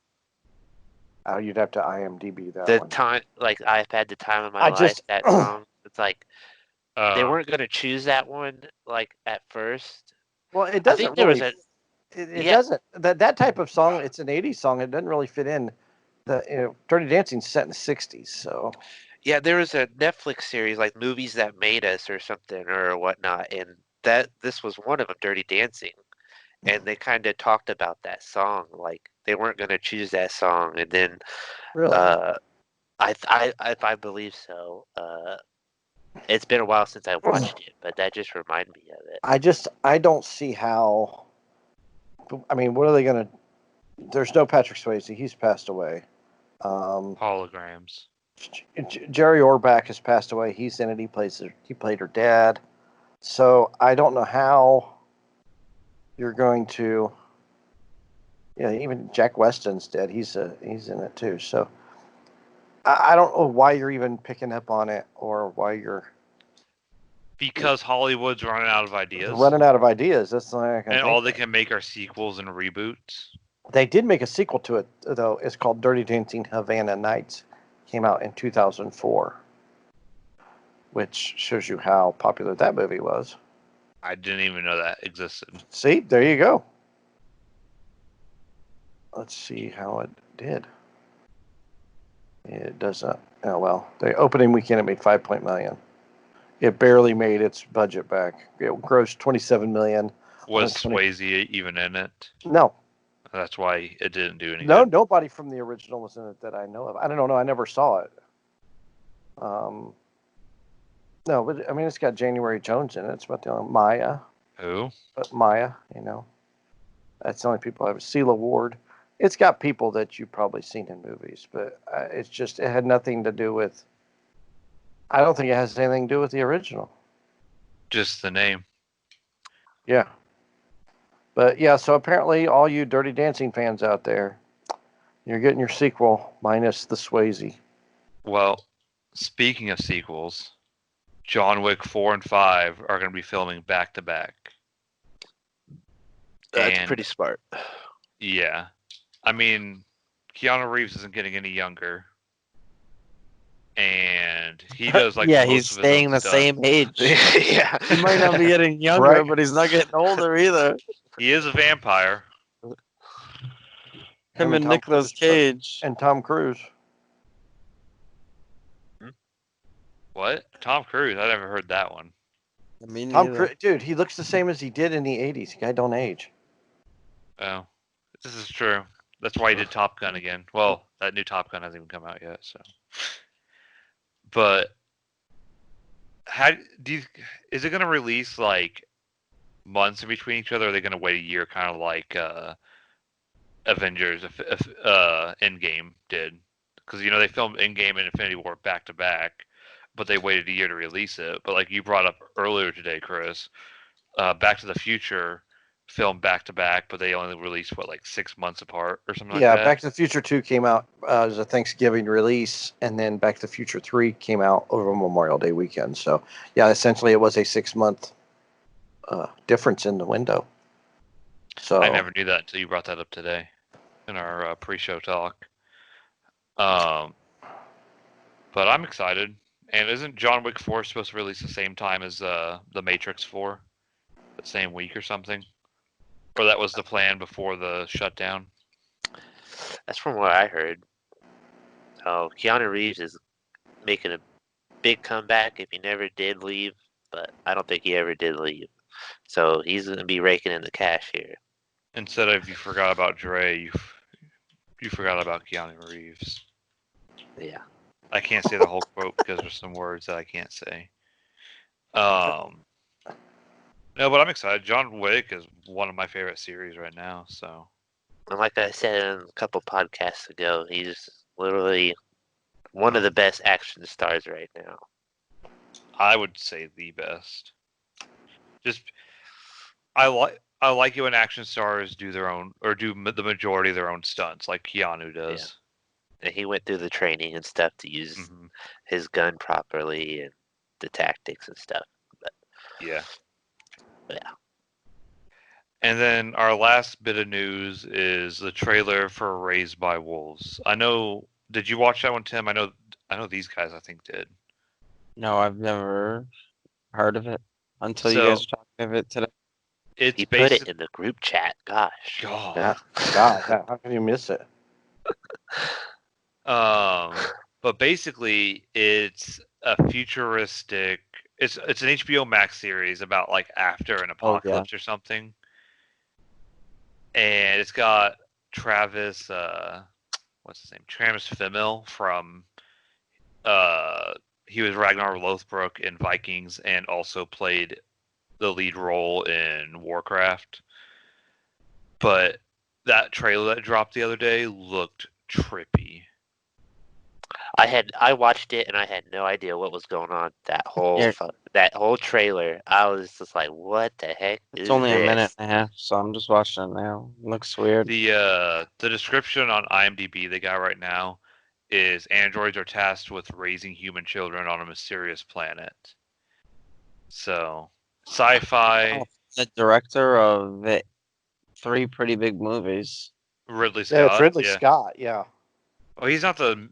S2: you'd have to IMDb that
S4: the
S2: one.
S4: time. Like I've had the time of my
S2: I
S4: life.
S2: just
S4: That song. It's like they
S1: Uh,
S4: weren't going to choose that one like at first.
S2: well, it
S4: I think
S2: doesn't
S4: there was
S2: really.
S4: a
S2: It
S4: yeah.
S2: doesn't that type of song. It's an '80s song. It doesn't really fit in. Dirty Dancing's set in the '60s. So
S4: Yeah, there was a Netflix series like Movies That Made Us or something or whatnot, and that this was one of them, Dirty Dancing, and they kind of talked about that song, like they weren't going to choose that song, and then
S2: really,
S4: uh, if I believe so, it's been a while since I watched it, but that just reminded me of it.
S2: I don't see how. I mean, what are they gonna? There's no Patrick Swayze. He's passed away.
S1: holograms.
S2: Jerry Orbach has passed away. He's in it. He played her dad. So I don't know how you're going to. Yeah, even Jack Weston's dead. He's in it too. So I don't know why you're even picking up on it or why you're
S1: Because Hollywood's running out of ideas.
S2: running out of ideas. That's the only thing I can
S1: And
S2: think
S1: all
S2: of.
S1: they can make are sequels and reboots.
S2: They did make a sequel to it though. It's called Dirty Dancing Havana Nights. Came out in 2004, which shows you how popular that movie was.
S1: I didn't even know that existed.
S2: See, there you go. Let's see how it did. It doesn't. Oh well, the opening weekend it made $5 million. It barely made its budget back. It grossed $27 million.
S1: Was
S2: 20
S1: Swayze even in it?
S2: No,
S1: That's why it didn't do any
S2: no,
S1: good.
S2: nobody from the original was in it that I know of. I don't know. I never saw it. No, but I mean, it's got January Jones in it. It's about the only Maya.
S1: Who?
S2: But Maya, that's the only people I've Sheila Ward. It's got people that you've probably seen in movies, but it had nothing to do with. I don't think it has anything to do with the original.
S1: Just the name.
S2: Yeah. But yeah, so apparently all you Dirty Dancing fans out there, you're getting your sequel minus the Swayze.
S1: Well, speaking of sequels, John Wick 4 and 5 are going to be filming back to back.
S4: That's
S1: And-
S4: pretty smart.
S1: Yeah. I mean, Keanu Reeves isn't getting any younger. And he does like
S3: yeah,
S1: most
S3: he's
S1: of his
S3: staying
S1: own
S3: the
S1: stuff.
S3: same age.
S4: Yeah.
S3: He might not be getting younger,
S2: Right.
S3: but he's not getting older either.
S1: He is a vampire.
S3: Him and
S2: Tom
S3: Nicolas
S2: Cruise,
S3: Cage.
S2: and Tom Cruise.
S1: What? Tom Cruise? I never heard that one.
S3: I mean,
S2: Tom Cruise, dude, he looks the same as he did in the '80s. The guy don't age.
S1: Oh, this is true. That's why he did Top Gun again. Well, that new Top Gun hasn't even come out yet, so. But how do you? Is it going to release like months in between each other? Or are they going to wait a year, kind of like Avengers, Endgame did? Because they filmed Endgame and Infinity War back to back, but they waited a year to release it. But like you brought up earlier today, Chris, Back to the Future filmed back to back, but they only released like 6 months apart or something
S2: Yeah,
S1: like that.
S2: Back to the Future 2 came out as a Thanksgiving release, and then Back to the Future 3 came out over Memorial Day weekend. So, yeah, essentially it was a 6-month difference in the window. So
S1: I never knew that until you brought that up today in our pre-show talk. But I'm excited. And isn't John Wick 4 supposed to release the same time as The Matrix 4? The same week or something? Or that was the plan before the shutdown?
S4: That's from what I heard. So Keanu Reeves is making a big comeback if he never did leave, but I don't think he ever did leave. So he's going to be raking in the cash here.
S1: Instead of you forgot about Dre, you forgot about Keanu Reeves.
S4: Yeah.
S1: I can't say the whole quote because there's some words that I can't say. No, but I'm excited. John Wick is one of my favorite series right now. So
S4: And like I said a couple podcasts ago, he's literally one of the best action stars right now.
S1: I would say the best. Just I like it when action stars do their own or do the majority of their own stunts, like Keanu does.
S4: And he went through the training and stuff to use
S1: Mm-hmm.
S4: his gun properly and the tactics and stuff.
S1: Yeah.
S4: Yeah.
S1: And then our last bit of news is the trailer for Raised by Wolves. I know. Did you watch that one, Tim? I know these guys. I think did.
S3: No, I've never heard of it until you
S1: So
S3: guys were talking of it today.
S1: it's
S4: He put it in the group chat. Gosh.
S1: God.
S2: Yeah. God, how can you miss it?
S1: But basically, it's a futuristic. It's an HBO Max series about like after an apocalypse or something, and it's got Travis. What's his name? Travis Fimmel from. He was Ragnar Lothbrok in Vikings, and also played the lead role in Warcraft. But that trailer that dropped the other day looked trippy.
S4: I watched it and I had no idea what was going on. That whole trailer, I was just like, "What the heck
S3: It's
S4: is
S3: only
S4: this?"
S3: a minute and a half, so I'm just watching it now. It looks weird.
S1: The description on IMDb they got right now is androids are tasked with raising human children on a mysterious planet. So sci-fi.
S3: Oh, the director of it, 3 pretty big movies.
S1: Ridley
S2: Yeah, it's
S1: Scott.
S2: Ridley
S1: Yeah.
S2: Scott. Yeah.
S1: Well, he's not the.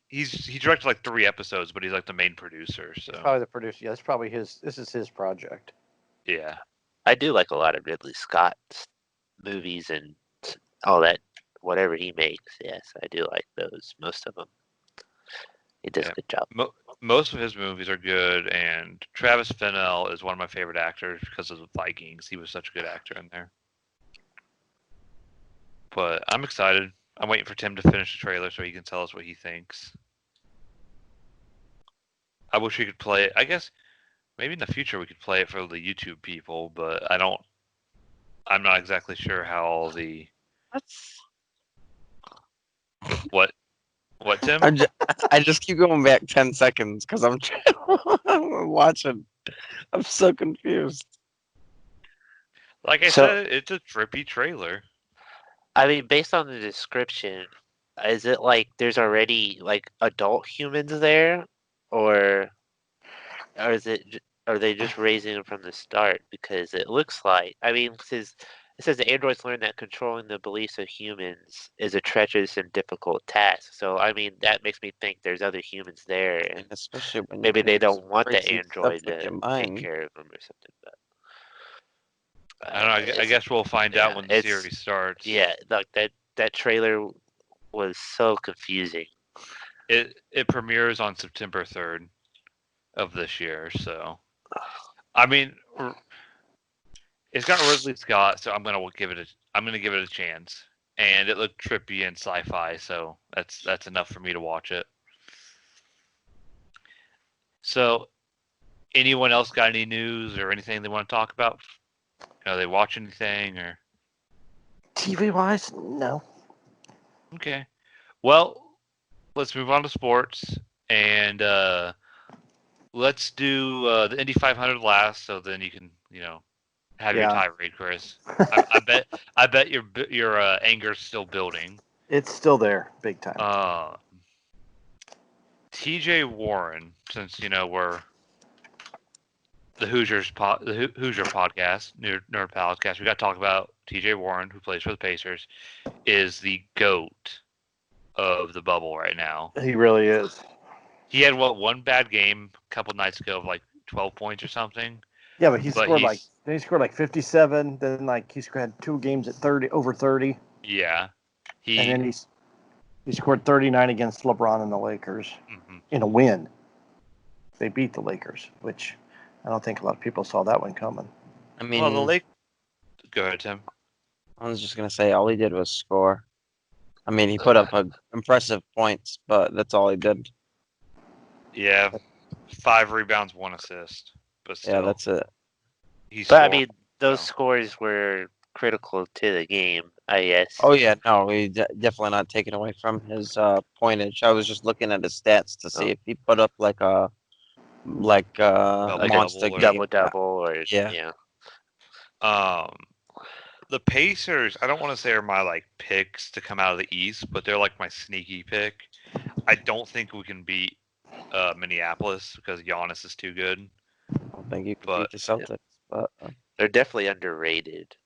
S1: He directed like 3 episodes, but he's like the main producer. So
S2: He's probably the producer. Yeah, it's probably his. This is his project.
S1: yeah.
S4: I do like a lot of Ridley Scott's movies and all that, whatever he makes. Yes, I do like those. Most of them. He does
S1: Yeah.
S4: a good job.
S1: Most of his movies are good, and Travis Fimmel is one of my favorite actors because of the Vikings. He was such a good actor in there. But I'm excited. I'm waiting for Tim to finish the trailer so he can tell us what he thinks. I wish we could play it. I guess maybe in the future we could play it for the YouTube people, but I'm not exactly sure how all the
S3: That's...
S1: what Tim?
S3: I just keep going back 10 seconds because I'm I'm watching. I'm so confused.
S1: Like I said, it's a trippy trailer.
S4: I mean, based on the description, is it like there's already like adult humans there, or are they just raising them from the start? Because it looks like, I mean, it says the androids learn that controlling the beliefs of humans is a treacherous and difficult task. So I mean, that makes me think there's other humans there, and
S3: Especially when
S4: maybe they don't want the
S3: crazy
S4: android
S3: stuff with
S4: to
S3: your
S4: take
S3: mind.
S4: care of them or something. But
S1: I don't know. I guess we'll find out when the
S4: it's-
S1: series starts.
S4: yeah, like that trailer was so confusing.
S1: It premieres on September 3rd of this year, so I mean, it's got Ridley Scott, so I'm gonna give it a chance. And it looked trippy and sci-fi, so that's enough for me to watch it. So, anyone else got any news or anything they want to talk about? Are they watch anything or?
S2: TV wise, no.
S1: Okay. Well, let's move on to sports and let's do the Indy 500 last, so then you can have your tirade, Chris. I bet your anger's still building.
S2: It's still there, big time.
S1: T.J. Warren, since we're the Hoosier podcast, Nerd podcast, we got to talk about T.J. Warren, who plays for the Pacers, is the GOAT of the bubble right now.
S2: He really is.
S1: He had one bad game a couple nights ago of like 12 points or something.
S2: Yeah, but he scored like 57. Then like he had 2 games at 30 over 30.
S1: Yeah,
S2: and then he scored 39 against LeBron and the Lakers in a win. They beat the Lakers, which I don't think a lot of people saw that one coming.
S3: I mean,
S1: Go ahead, Tim.
S3: I was just gonna say all he did was score. I mean, he put up impressive points, but that's all he did.
S1: Yeah, 5 rebounds, 1 assist. But still,
S3: Yeah, that's it.
S1: he's
S4: But I
S1: scoring,
S4: mean, those
S1: so.
S4: scores were critical to the game, I guess.
S3: Oh yeah, no, we definitely not taking away from his pointage. I was just looking at his stats to see
S4: Oh.
S3: if he put up like a
S1: Double
S3: monster
S1: double or-
S3: game.
S4: Double double or
S3: Yeah.
S4: yeah.
S1: The Pacers, I don't want to say are my like picks to come out of the East, but they're like my sneaky pick. I don't think we can beat Minneapolis because Giannis is too good.
S3: I don't think you could
S1: But
S3: beat the Celtics, but
S4: They're definitely underrated.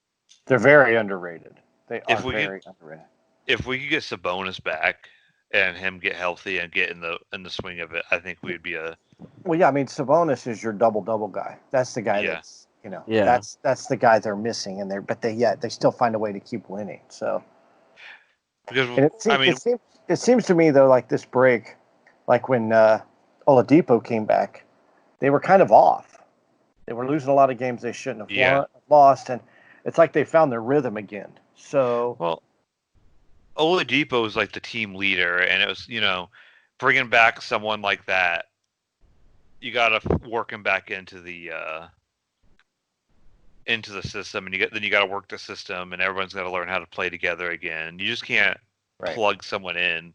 S2: They're very underrated. They are
S1: if we could,
S2: very underrated.
S1: if we could get Sabonis back and him get healthy and get in the swing of it, I think we'd be a
S2: Well, yeah, I mean Sabonis is your double guy. That's the guy
S1: Yeah.
S2: that's
S3: Yeah.
S2: that's the guy they're missing, and they still find a way to keep winning. So
S1: because
S2: and
S1: I mean
S2: it seems to me though, like this break, like when Oladipo came back, they were kind of off. They were losing a lot of games they shouldn't have
S1: Yeah.
S2: lost, and it's like they found their rhythm again. So
S1: well, Oladipo is like the team leader, and it was bringing back someone like that. You got to work him back into the system, and then you got to work the system, and everyone's got to learn how to play together again. You just can't
S2: right.
S1: plug someone in.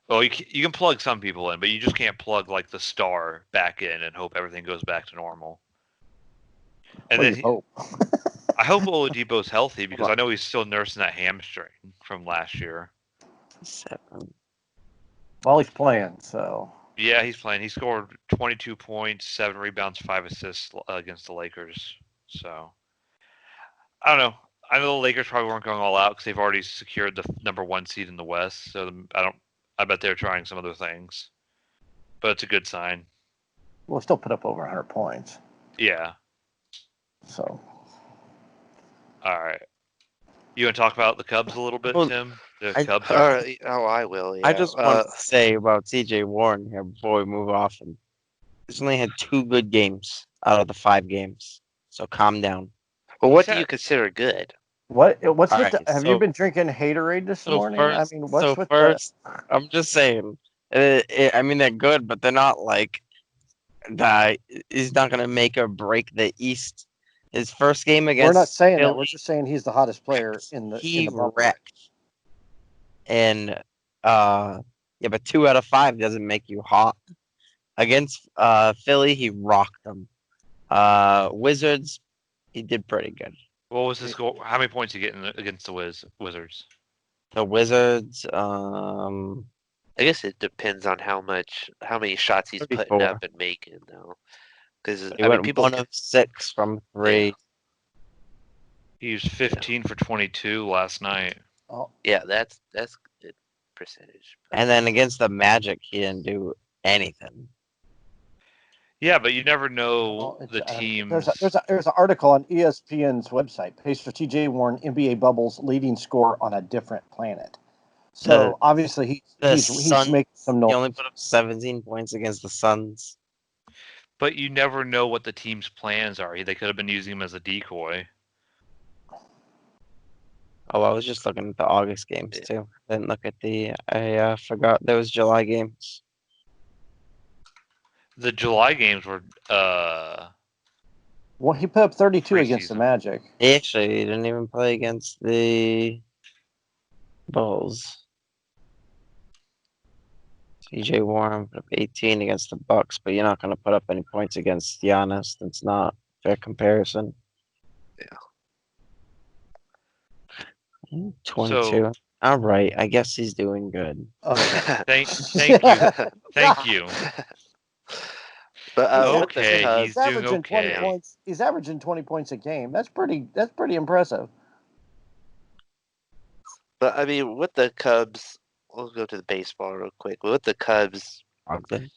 S1: Well, you can plug some people in, but you just can't plug like the star back in and hope everything goes back to normal. And
S2: Well,
S1: then
S2: you hope.
S1: I hope Oladipo's healthy because
S2: on.
S1: I know he's still nursing that hamstring from last year.
S3: 7.
S2: Well, he's playing, so
S1: Yeah, he's playing. He scored 22 points, 7 rebounds, 5 assists against the Lakers. So I don't know. I know the Lakers probably weren't going all out because they've already secured the #1 seed in the West. So I bet they're trying some other things, but it's a good sign.
S2: we'll still put up over 100 points.
S1: Yeah.
S2: So
S1: All right. You want to talk about the Cubs a little bit,
S3: Well,
S1: Tim? The
S3: I-
S1: Cubs are.
S4: I will. Yeah.
S3: I just want to say about TJ Warren here before we move off. And he's only had 2 good games out of the 5 games, so calm down.
S4: Well, what do
S1: He's
S4: you
S1: had-
S4: consider good?
S2: what's
S3: All
S2: with
S3: right,
S2: have you been drinking Haterade this morning?
S3: First,
S2: I mean, what's with
S3: first, I'm just saying. I mean, they're good, but they're not like that. He's not gonna make or break the East. His first game against
S2: We're not saying that.
S3: Philly,
S2: We're just saying he's the hottest player in the
S3: he
S2: bubble.
S3: wrecked. And yeah, but 2 out of 5 doesn't make you hot. Against Philly, he rocked them. Wizards, he did pretty good.
S1: What was his score? How many points you getting against the Wizards?
S3: The Wizards,
S4: I guess it depends on how many shots he's putting
S3: 34.
S4: up and making, though. Because
S3: he went 1 of 6 from 3.
S1: He was 15 for 22 last night.
S2: Oh,
S4: Yeah, that's good percentage.
S3: And then against the Magic, he didn't do anything.
S1: Yeah, but you never know
S2: well,
S1: the teams.
S2: there's an article on ESPN's website. Pacer TJ Warren NBA bubbles leading score on a different planet. So obviously he's
S3: Suns,
S2: making some
S3: he
S2: noise.
S3: only put up 17 points against the Suns.
S1: But you never know what the team's plans are. They could have been using him as a decoy.
S3: Oh, I was just looking at the August games too. Didn't look at I forgot there was July games.
S1: The July games were
S2: Well, he put up 32 against the
S1: Preseason.
S2: Magic.
S3: He actually didn't even play against the Bulls. TJ Warren put up 18 against the Bucks, but you're not going to put up any points against Giannis. That's not a fair comparison.
S4: Yeah.
S3: 22.
S1: So-
S3: All right, I guess he's doing good.
S1: thank you. Thank you.
S4: But
S1: Okay,
S4: with the Cubs,
S1: he's doing
S2: averaging 20
S1: okay.
S2: points. He's averaging 20 points a game. That's pretty impressive.
S4: but I mean, with the Cubs, we'll go to the baseball real quick. With the Cubs,
S3: Ogden.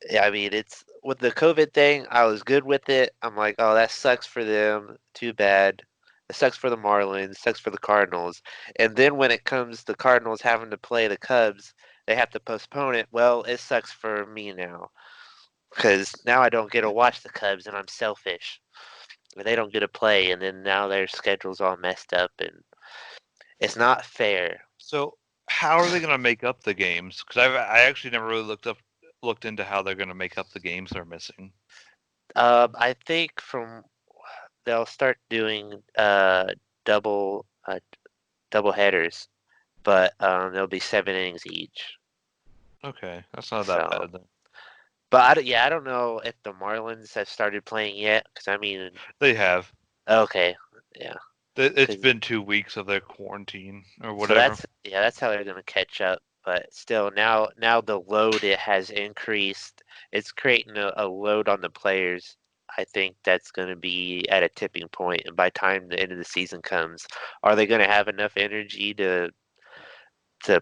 S4: yeah, I mean, it's with the COVID thing. I was good with it. I'm like, oh, that sucks for them. Too bad. It sucks for the Marlins. Sucks for the Cardinals. And then when it comes to Cardinals having to play the Cubs, they have to postpone it. Well, it sucks for me now because now I don't get to watch the Cubs, and I'm selfish. They don't get to play, and then now their schedule's all messed up, and it's not fair.
S1: So how are they going to make up the games? Because I actually never really looked up looked into how they're going to make up the games they're missing?
S4: I think they'll start doing double double headers, but there'll be 7 innings each.
S1: Okay, that's not that
S4: So,
S1: bad then.
S4: but I don't know if the Marlins have started playing yet. Because I mean,
S1: They have.
S4: okay, yeah.
S1: It's
S4: 'Cause-
S1: been 2 weeks of their quarantine or
S4: So
S1: whatever.
S4: that's how they're gonna catch up. But still, now the load it has increased. It's creating a load on the players. I think that's going to be at a tipping point, and by the time the end of the season comes, are they going to have enough energy to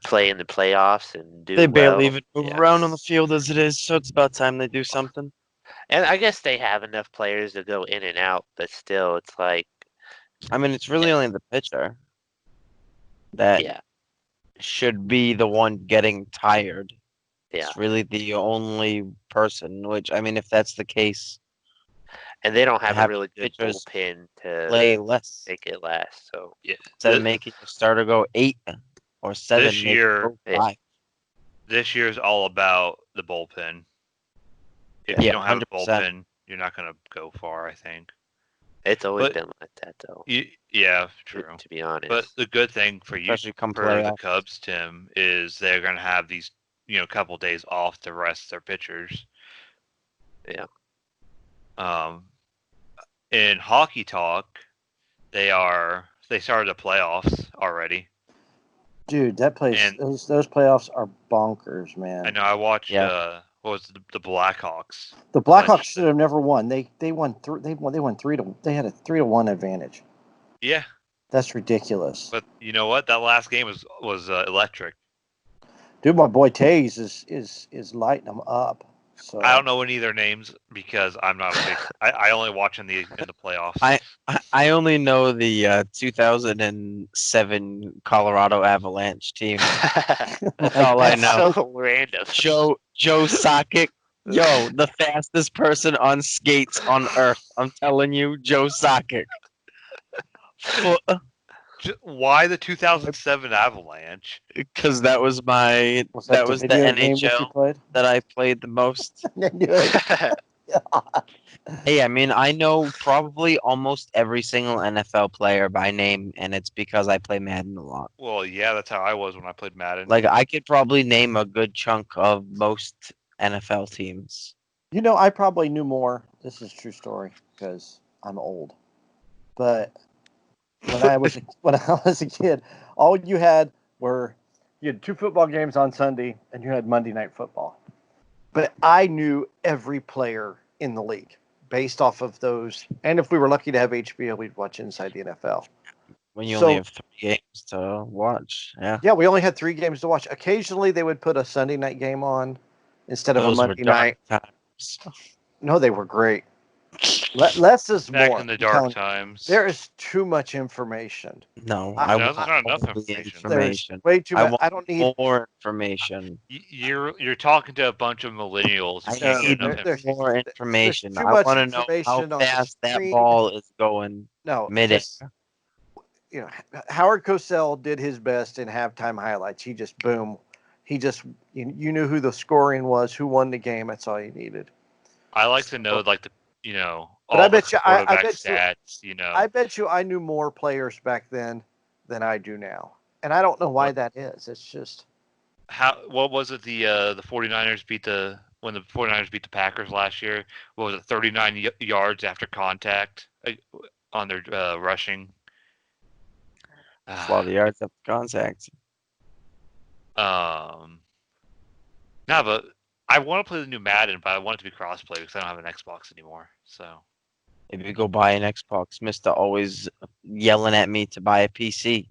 S4: play in the playoffs and do
S3: They
S4: well?
S3: barely even move
S4: Yeah.
S3: around on the field as it is, so it's about time they do something.
S4: And I guess they have enough players to go in and out, but still, it's like,
S3: I mean, it's really only the pitcher that
S4: yeah,
S3: should be the one getting tired.
S4: yeah.
S3: It's really the only person, which, I mean, if that's the case,
S4: And they don't have a
S3: have
S4: really good
S3: pitchers
S4: bullpen to
S3: play less.
S4: make it last. So
S1: Yeah.
S3: Instead of making your starter go 8 or 7,
S1: This
S3: make it
S1: year-
S3: go 5.
S1: This year's all about the bullpen. If you
S3: Yeah,
S1: don't have a
S3: 100%.
S1: bullpen, you're not going to go far, I think.
S4: it's always
S1: But-
S4: been like that, though.
S1: Yeah,
S4: To,
S1: true.
S4: to be honest.
S1: But the good thing for you,
S3: Especially come
S1: for the
S3: playoffs.
S1: Cubs, Tim, is they're going to have these, couple days off to rest their pitchers.
S4: Yeah.
S1: In hockey talk, they started the playoffs already.
S2: Dude, that place,
S1: And-
S2: those playoffs are bonkers, man.
S1: I know I watched
S3: Yeah.
S1: what was the Blackhawks.
S2: The Blackhawks
S1: Clinch
S2: should have never won. They won they had a 3-1 advantage.
S1: Yeah,
S2: That's ridiculous.
S1: but you know what? That last game was electric.
S2: Dude, my boy Taze is lighting them up. So
S1: I don't know any of their names because I'm not a big. I only watch in the playoffs.
S3: I only know the 2007 Colorado Avalanche team. That's all I know.
S4: So random.
S3: Joe Sakic, yo, the fastest person on skates on earth. I'm telling you, Joe Sakic.
S1: Why the 2007 Avalanche?
S3: Because that was my
S2: Was
S3: that was the
S2: video game that you
S3: NHL
S2: played?
S3: that I played the most.
S2: I knew it.
S3: Hey, I mean, I know probably almost every single NFL player by name, and it's because I play Madden a lot.
S1: Well, yeah, that's how I was when I played Madden.
S3: Like, I could probably name a good chunk of most NFL teams.
S2: You know, I probably knew more. This is a true story because I'm old. But when I was a kid, all you had you had 2 football games on Sunday and you had Monday Night Football. But I knew every player in the league based off of those. And if we were lucky to have HBO, we'd watch Inside the NFL.
S3: When you
S2: So-
S3: only have 3 games to watch, yeah.
S2: Yeah, we only had 3 games to watch. Occasionally, they would put a Sunday night game on instead of
S3: Those
S2: a
S3: were
S2: Monday
S3: dark
S2: night.
S3: times.
S2: No, they were great. Less is
S1: Back
S2: more.
S1: in the
S2: I'm
S1: dark
S2: telling you.
S1: times.
S2: There is too much information.
S3: No,
S2: I-
S3: I
S1: No,
S3: want
S1: there's not enough
S3: all the
S1: information.
S2: There's way too
S3: I
S2: much.
S3: want
S2: I don't need.
S3: more information.
S1: You're talking to a bunch of millennials.
S3: I
S1: You can't
S3: need
S1: get enough
S2: there's-
S1: information.
S3: more information.
S2: too
S3: I
S2: much
S3: want to know how
S2: information on the
S3: fast that
S2: screen.
S3: ball is going
S2: No,
S3: mid-air.
S2: just, Howard Cosell did his best in halftime highlights. He just boom. He just you knew who the scoring was, who won the game. That's all you needed.
S1: I like to know like
S2: But I
S1: all the
S2: bet you- I
S1: quarterback
S2: bet you-
S1: stats.
S2: I bet you I knew more players back then than I do now, and I don't know why that is. It's just
S1: What was it the 49ers when the 49ers beat the Packers last year? What was it, 39 yards after contact on their rushing?
S3: a lot of yards up contact.
S1: No, but I want to play the new Madden, but I want it to be crossplay because I don't have an Xbox anymore. So
S3: If you go buy an Xbox, Mister always yelling at me to buy a PC.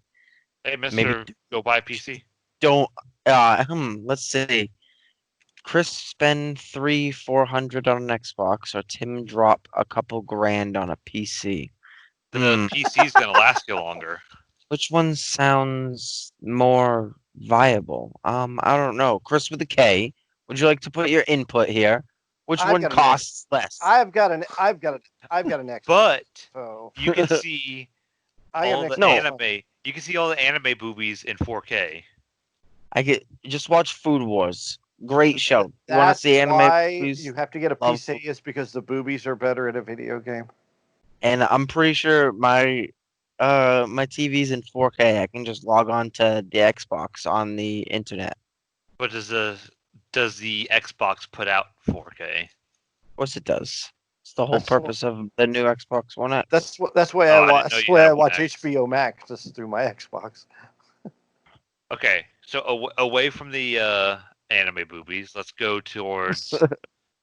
S1: hey, Mister,
S3: Maybe-
S1: go buy a PC.
S3: Don't. Let's see. Chris spend 300-400 on an Xbox, or Tim drop a couple grand on a PC.
S1: The PC's gonna last you longer.
S3: Which one sounds more viable? I don't know. Chris with a K, would you like to put your input here? Which
S2: I've
S3: one
S2: got an
S3: costs less?
S2: I've got an Xbox.
S1: But
S2: So
S1: you can see
S2: I got
S1: all
S2: an
S1: the
S2: Xbox.
S1: anime. You can see all the anime boobies in 4K.
S3: I get just watch Food Wars. Great show. You want to see anime
S2: why
S3: movies?
S2: you have to get a
S3: Love
S2: PC is because the boobies are better at a video game.
S3: And I'm pretty sure my TV's in 4K. I can just log on to the Xbox on the internet.
S1: But does the Xbox put out 4K?
S3: Of course it does. It's the whole
S2: That's what-
S3: purpose of the new Xbox One X.
S2: That's why
S1: Oh,
S2: I
S1: I didn't
S2: watch.
S1: know
S2: That's
S1: you
S2: why
S1: had
S2: I
S1: one
S2: watch
S1: X.
S2: HBO Max just through my Xbox.
S1: Okay, so away from the anime boobies, let's go towards.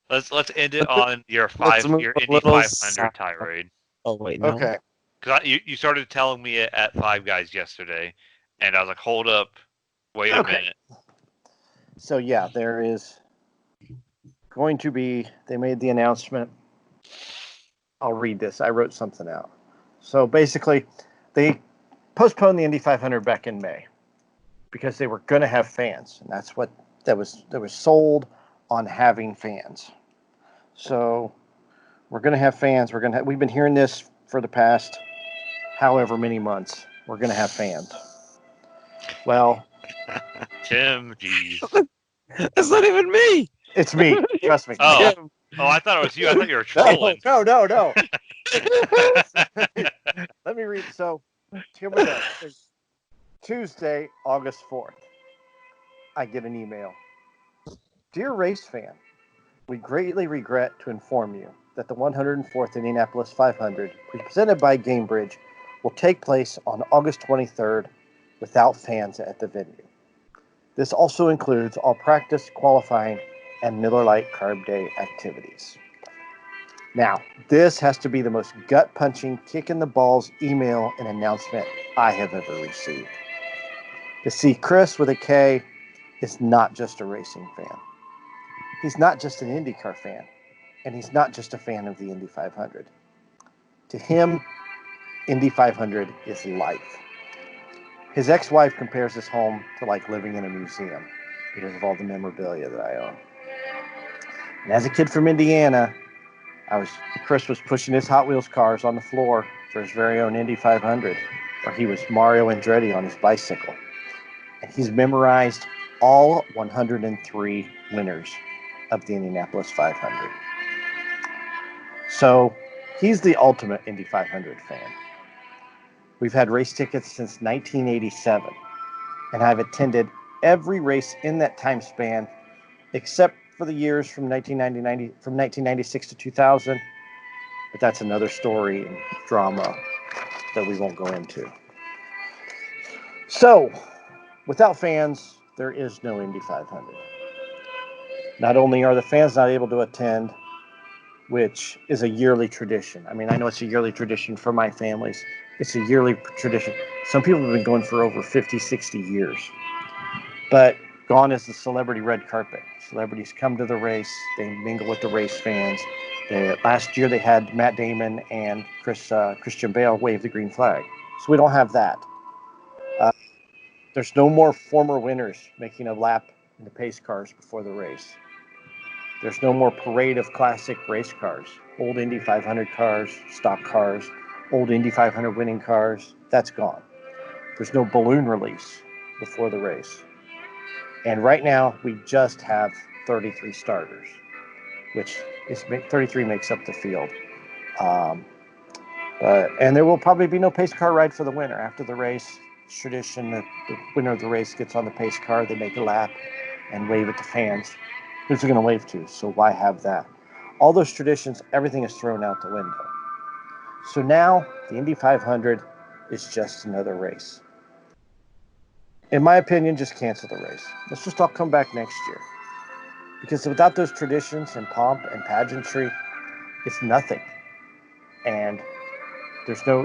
S1: Let's end it on your
S3: Let's move
S1: your
S3: a
S1: Indy
S3: little
S1: 500 tirade.
S3: Oh wait, no.
S2: Okay.
S1: Because you started telling me at Five Guys yesterday, and I was like, hold up, wait a
S2: Okay.
S1: minute.
S2: So yeah, there is going to be. They made the announcement. I'll read this. I wrote something out. So basically, they postponed the Indy 500 back in May because they were going to have fans, and that's what that was sold on having fans. So we're going to have fans. We've been hearing this for the past however many months. We're going to have fans. Well,
S1: Tim, jeez.
S3: That's not even me.
S2: it's me. Trust me.
S1: Oh.
S3: Tim.
S1: Oh, I thought it was you. I thought you were
S2: No,
S1: trolling.
S2: no. Let me read. So here we go. Tuesday, August 4th. I get an email. Dear race fan, we greatly regret to inform you that the 104th Indianapolis 500, presented by Gamebridge, will take place on August 23rd without fans at the venue. This also includes all practice, qualifying, and Miller Lite Carb Day activities. Now, this has to be the most gut-punching, kick-in-the-balls email and announcement I have ever received. To see Chris with a K is not just a racing fan. He's not just an IndyCar fan, and he's not just a fan of the Indy 500. To him, Indy 500 is life. His ex-wife compares his home to like living in a museum because of all the memorabilia that I own. And as a kid from Indiana, Chris was pushing his Hot Wheels cars on the floor for his very own Indy 500, where he was Mario Andretti on his bicycle. And he's memorized all 103 winners of the Indianapolis 500. So he's the ultimate Indy 500 fan. We've had race tickets since 1987, and I've attended every race in that time span, except for the years from 1996 to 2000. But that's another story and drama that we won't go into. So, without fans, there is no Indy 500. Not only are the fans not able to attend, which is a yearly tradition. I mean, I know it's a yearly tradition for my families. It's a yearly tradition. Some people have been going for over 50, 60 years. But gone is the celebrity red carpet. Celebrities come to the race. They mingle with the race fans. Last year they had Matt Damon and Christian Bale wave the green flag. So we don't have that. There's no more former winners making a lap in the pace cars before the race. There's no more parade of classic race cars, old Indy 500 cars, stock cars, old Indy 500 winning cars. That's gone. There's no balloon release before the race. And right now, we just have 33 starters, which is 33 makes up the field. And there will probably be no pace car ride for the winner. After the race, it's tradition that the winner of the race gets on the pace car, they make a lap and wave at the fans. Who's it going to wave to? So why have that? All those traditions, everything is thrown out the window. So now the Indy 500 is just another race. In my opinion, just cancel the race. Let's just all come back next year. Because without those traditions and pomp and pageantry, it's nothing. And with no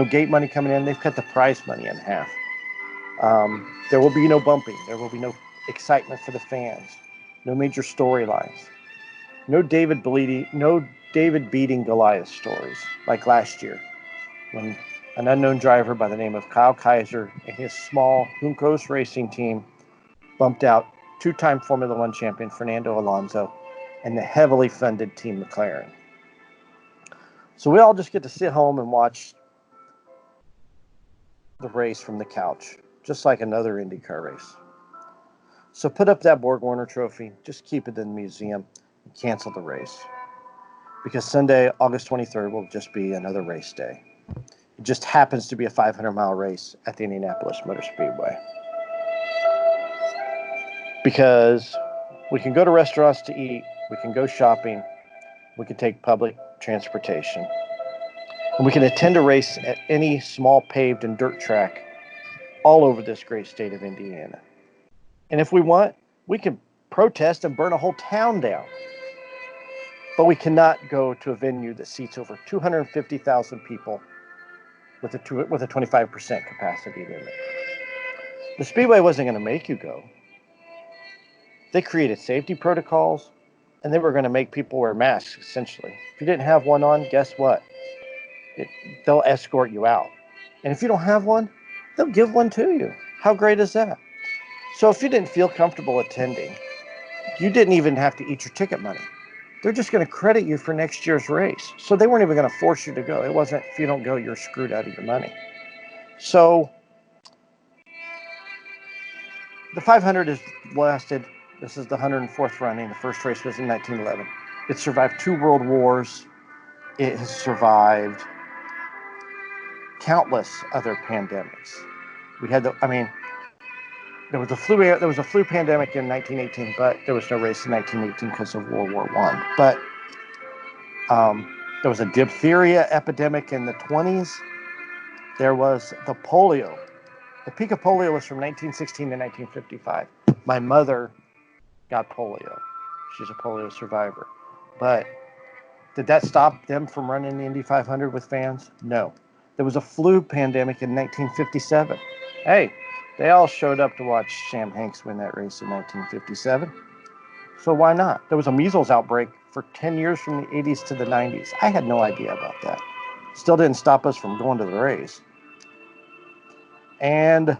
S2: gate money coming in, they've cut the prize money in half. There will be no bumping. There will be no excitement for the fans. No major storylines. No David beating Goliath stories like last year when an unknown driver by the name of Kyle Kaiser and his small Juncos racing team bumped out two-time Formula One champion Fernando Alonso and the heavily funded Team McLaren. So we all just get to sit home and watch the race from the couch, just like another IndyCar race. So put up that Borg Warner trophy. Just keep it in the museum and cancel the race. Because Sunday, August 23rd, will just be another race day. It just happens to be a 500-mile race at the Indianapolis Motor Speedway. Because we can go to restaurants to eat, we can go shopping, we can take public transportation, and we can attend a race at any small paved and dirt track all over this great state of Indiana. And if we want, we can protest and burn a whole town down. But we cannot go to a venue that seats over 250,000 people with a 25% capacity limit. The Speedway wasn't going to make you go. They created safety protocols, and they were going to make people wear masks, essentially. If you didn't have one on, guess what? They'll escort you out. And if you don't have one, they'll give one to you. How great is that? So if you didn't feel comfortable attending, you didn't even have to eat your ticket money. They're just going to credit you for next year's race. So they weren't even going to force you to go. It wasn't, if you don't go, you're screwed out of your money. So the 500 has lasted. This is the 104th running. The first race was in 1911. It survived 2 world wars. It has survived countless other pandemics. We had there was a flu pandemic in 1918, but there was no race in 1918 because of World War I. But there was a diphtheria epidemic in the 20s. There was the polio. The peak of polio was from 1916 to 1955. My mother got polio. She's a polio survivor. But did that stop them from running the Indy 500 with fans? No. There was a flu pandemic in 1957. Hey, they all showed up to watch Sam Hanks win that race in 1957. So why not? There was a measles outbreak for 10 years from the 80s to the 90s. I had no idea about that. Still didn't stop us from going to the race. And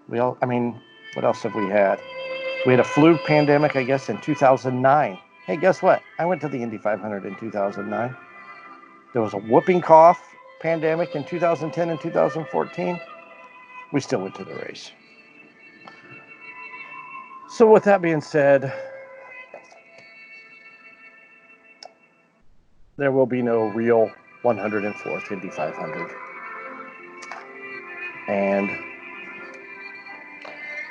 S2: what else have we had? We had a flu pandemic, I guess, in 2009. Hey, guess what? I went to the Indy 500 in 2009. There was a whooping cough pandemic in 2010 and 2014. We still went to the race. So with that being said, there will be no real 104th Indy 500. And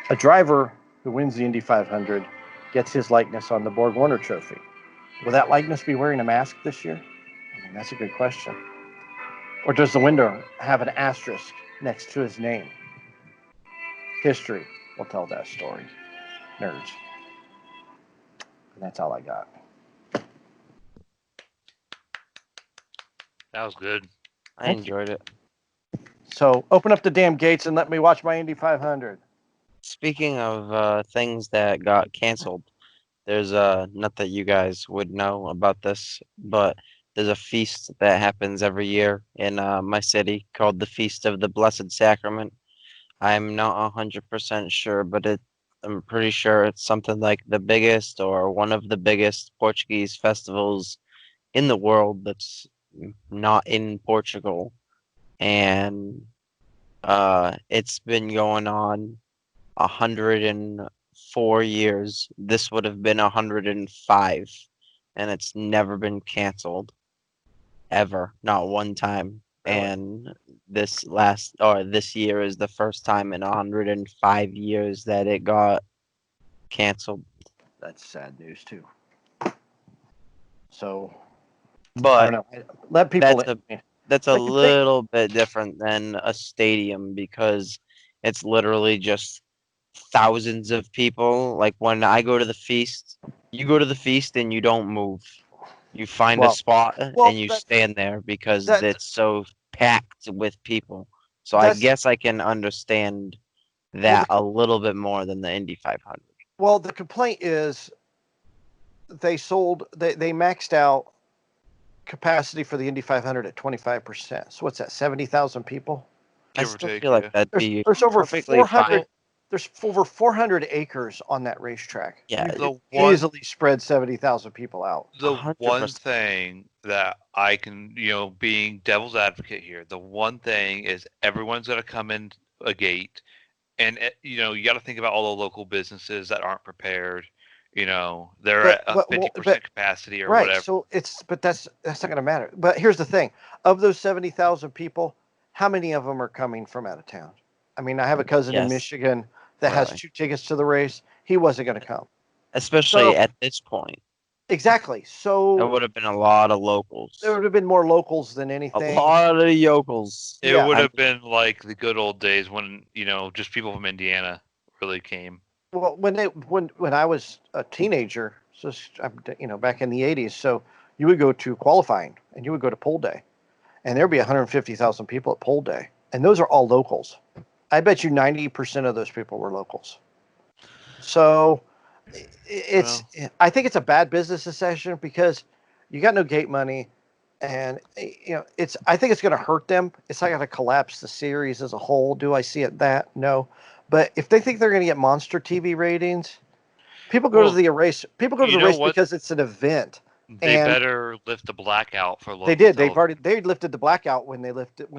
S2: a driver who wins the Indy 500 gets his likeness on the Borg Warner Trophy. Will that likeness be wearing a mask this year? I mean, that's a good question. Or does the winner have an asterisk next to his name? History will tell that story. Nerds. And that's all I got.
S1: That was good.
S3: I enjoyed it.
S2: So open up the damn gates and let me watch my Indy 500.
S3: Speaking of things that got canceled, there's not that you guys would know about this, but there's a feast that happens every year in my city called the Feast of the Blessed Sacrament. I'm not 100% sure, but I'm pretty sure it's something like the biggest or one of the biggest Portuguese festivals in the world that's not in Portugal. And it's been going on 104 years. This would have been 105, and it's never been canceled ever, not one time.
S2: Really?
S3: And this year is the first time in 105 years that it got canceled.
S2: That's sad news too. So I
S3: But
S2: don't know. Let people.
S3: that's a
S2: Like you think-
S3: little bit different than a stadium because it's literally just thousands of people. Like when I go to the feast, you go to the feast and you don't move. You find a
S2: Well,
S3: spot
S2: well,
S3: and you stand there because
S2: that-
S3: it's so packed with people. So I
S2: That's-
S3: guess I can understand that a little bit more than the Indy 500.
S2: Well, the complaint is they maxed out capacity for the Indy 500 at 25%. So what's that? 70,000 people.
S3: I
S4: Give or
S3: still
S4: take,
S3: feel like
S4: yeah.
S3: that'd be
S2: There's over
S3: perfectly
S2: 400.
S3: fine.
S2: There's over 400 acres on that racetrack.
S3: Yeah,
S2: You
S1: The
S2: could
S1: one
S2: easily spread 70,000 people out.
S1: the
S3: 100%.
S1: one thing that I can, being devil's advocate here, the one thing is everyone's going to come in a gate And you got to think about all the local businesses that aren't prepared. They're
S2: But
S1: at a
S2: but
S1: 50% capacity or
S2: right.
S1: whatever.
S2: So that's not going to matter. But here's the thing: of those 70,000 people, how many of them are coming from out of town? I mean, I have a cousin in
S3: Yes,
S2: Michigan that has
S3: really.
S2: 2 tickets to the race. He wasn't going to come.
S3: Especially
S2: So
S3: at this point.
S2: exactly.
S3: There
S2: So
S3: would have been a lot of
S2: there
S3: locals.
S2: would have been more locals than
S3: A
S2: anything.
S3: lot of yokels.
S1: It
S2: Yeah.
S1: would
S3: I
S1: have
S3: mean,
S1: been like the good old days when just people from Indiana really came.
S2: Well, when I was a teenager, so back in the 80s, so you would go to qualifying and you would go to poll day, and there'd be 150,000 people at poll day, and those are all locals. I bet you 90% of those people were locals. So it's
S1: Well,
S2: I think it's a bad business decision because you got no gate money, and it's I think it's going to hurt them. It's not going to collapse the series as a whole. Do I see it that? No, but if they think they're going to get monster TV ratings, people go to
S1: well,
S2: the race. People go to
S1: you
S2: the
S1: know
S2: race
S1: what?
S2: because it's an event,
S1: They
S2: and
S1: better lift the blackout for
S2: they
S1: local
S2: did.
S1: television.
S2: They lifted the blackout when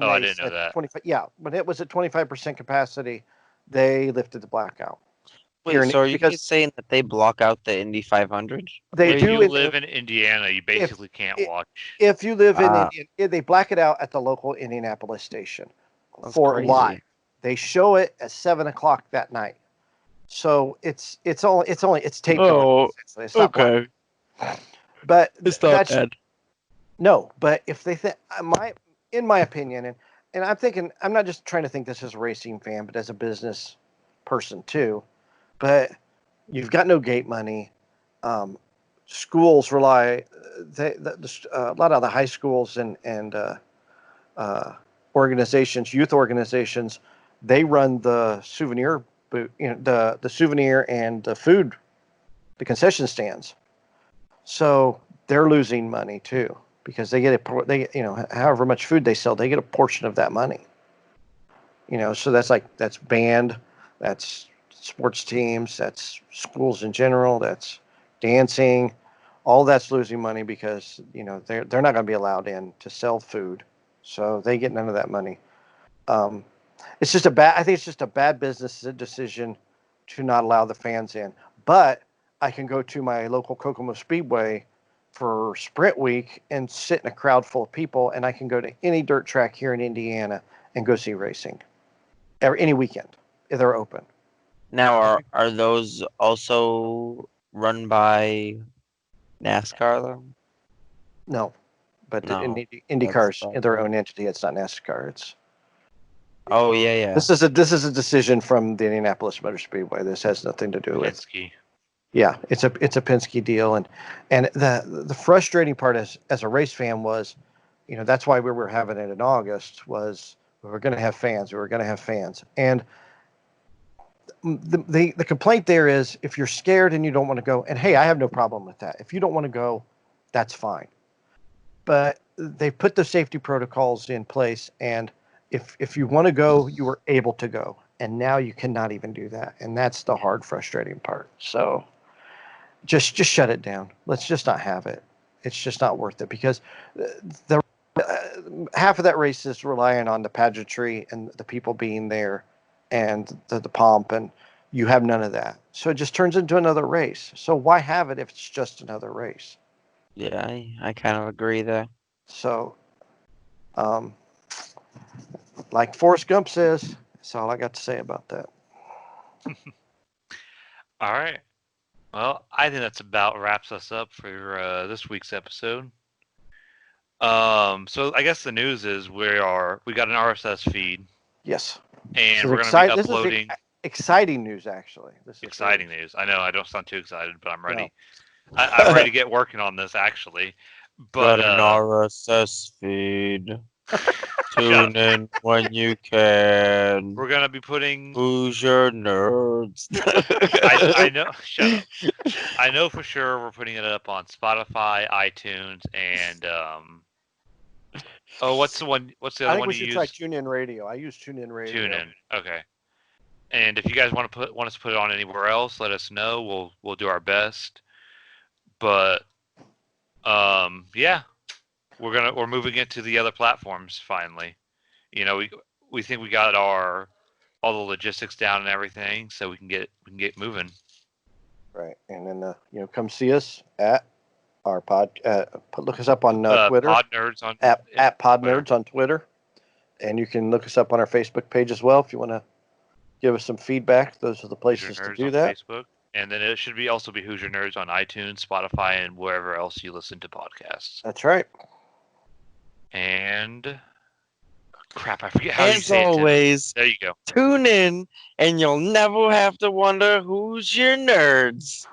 S1: Oh, I
S2: they
S1: didn't know
S2: said
S1: that.
S2: 25. Yeah, when it was at 25% capacity, they lifted the blackout here
S3: wait,
S2: in
S3: so are you
S2: because
S3: guys saying that they block out the Indy 500
S2: they
S1: If
S2: do
S1: you
S3: rating?
S1: live in Indiana, you
S2: if
S1: basically can't watch.
S2: if you live in
S3: Ah,
S2: Indiana, they black it out at the local Indianapolis station
S3: that's
S2: for live.
S3: crazy.
S2: They show it at 7 o'clock that night. So it's taped already.
S3: Oh,
S2: Essentially. It's not black.
S3: okay.
S2: But
S3: It's not
S2: that's
S3: bad.
S2: no. But if they think in my opinion, and I'm thinking I'm not just trying to think this as a racing fan, but as a business person too. But you've got no gate money. Schools rely a lot of the high schools and uh, organizations, youth organizations, they run the souvenir boot, the souvenir and the food, the concession stands. So they're losing money too because however much food they sell, they get a portion of that money. So that's band, that's sports teams, that's schools in general, that's dancing, all that's losing money because they're not going to be allowed in to sell food, so they get none of that money. Um, it's just a bad. I think it's just a bad business decision to not allow the fans in. But I can go to my local Kokomo Speedway for Sprint Week and sit in a crowd full of people, and I can go to any dirt track here in Indiana and go see racing any weekend if they're open.
S3: Now, are those also run by NASCAR though?
S2: No, but
S3: No, that's
S2: IndyCar's in their own entity. It's not NASCAR. It's
S3: Oh yeah, yeah.
S2: this is a decision from the Indianapolis Motor Speedway. This has nothing to do with.
S1: Penske.
S2: Yeah, it's a Penske deal, and the frustrating part as a race fan was, that's why we were having it in August was we were going to have fans. We were going to have fans, and the complaint there is if you're scared and you don't want to go, and hey, I have no problem with that. If you don't want to go, that's fine. But they put the safety protocols in place, and if you want to go, you were able to go, and now you cannot even do that, and that's the hard, frustrating part. So just shut it down. Let's just not have it. It's just not worth it because the half of that race is relying on the pageantry and the people being there and the pomp, and you have none of that. So it just turns into another race. So why have it if it's just another race?
S3: Yeah, I kind of agree there.
S2: So, um, like Forrest Gump says, that's all I got to say about that.
S1: All right. Well, I think that's about wraps us up for this week's episode. So I guess the news is we got an RSS feed,
S2: Yes,
S1: and we're going to be
S2: This is
S1: uploading
S2: exciting news. Actually, this is
S1: exciting news. I know I don't sound too excited, but I'm ready.
S2: No.
S1: I'm ready to get working on this actually. But
S3: Got an RSS feed.
S1: shut up.
S3: Tune in when you can.
S1: We're gonna be putting.
S3: HoosierNerds.
S1: I know. Shut up. I know for sure we're putting it up on Spotify, iTunes, and oh, what's the one? What's the
S2: I
S1: other
S2: think
S1: one
S2: we
S1: you
S2: should try
S1: use?
S2: TuneIn Radio. I use TuneIn Radio.
S1: TuneIn. Okay. And if you guys want us to put it on anywhere else, let us know. We'll do our best. But yeah, we're moving it to the other platforms finally. We think we got our all the logistics down and everything, so we can get moving.
S2: Right, and then come see us at our pod. Look us up on Twitter
S1: Pod Nerds on
S2: at Pod
S1: Twitter.
S2: Nerds on Twitter, and you can look us up on our Facebook page as well if you want to give us some feedback. Those are the
S1: Hoosier
S2: places to
S1: Nerds
S2: do
S1: on
S2: that.
S1: Facebook, and then it should also be Hoosier Nerds on iTunes, Spotify, and wherever else you listen to podcasts.
S2: That's right.
S1: And crap, I forget how you
S3: As
S1: say it.
S3: always,
S1: There you go.
S3: tune in, and you'll never have to wonder who's your nerds.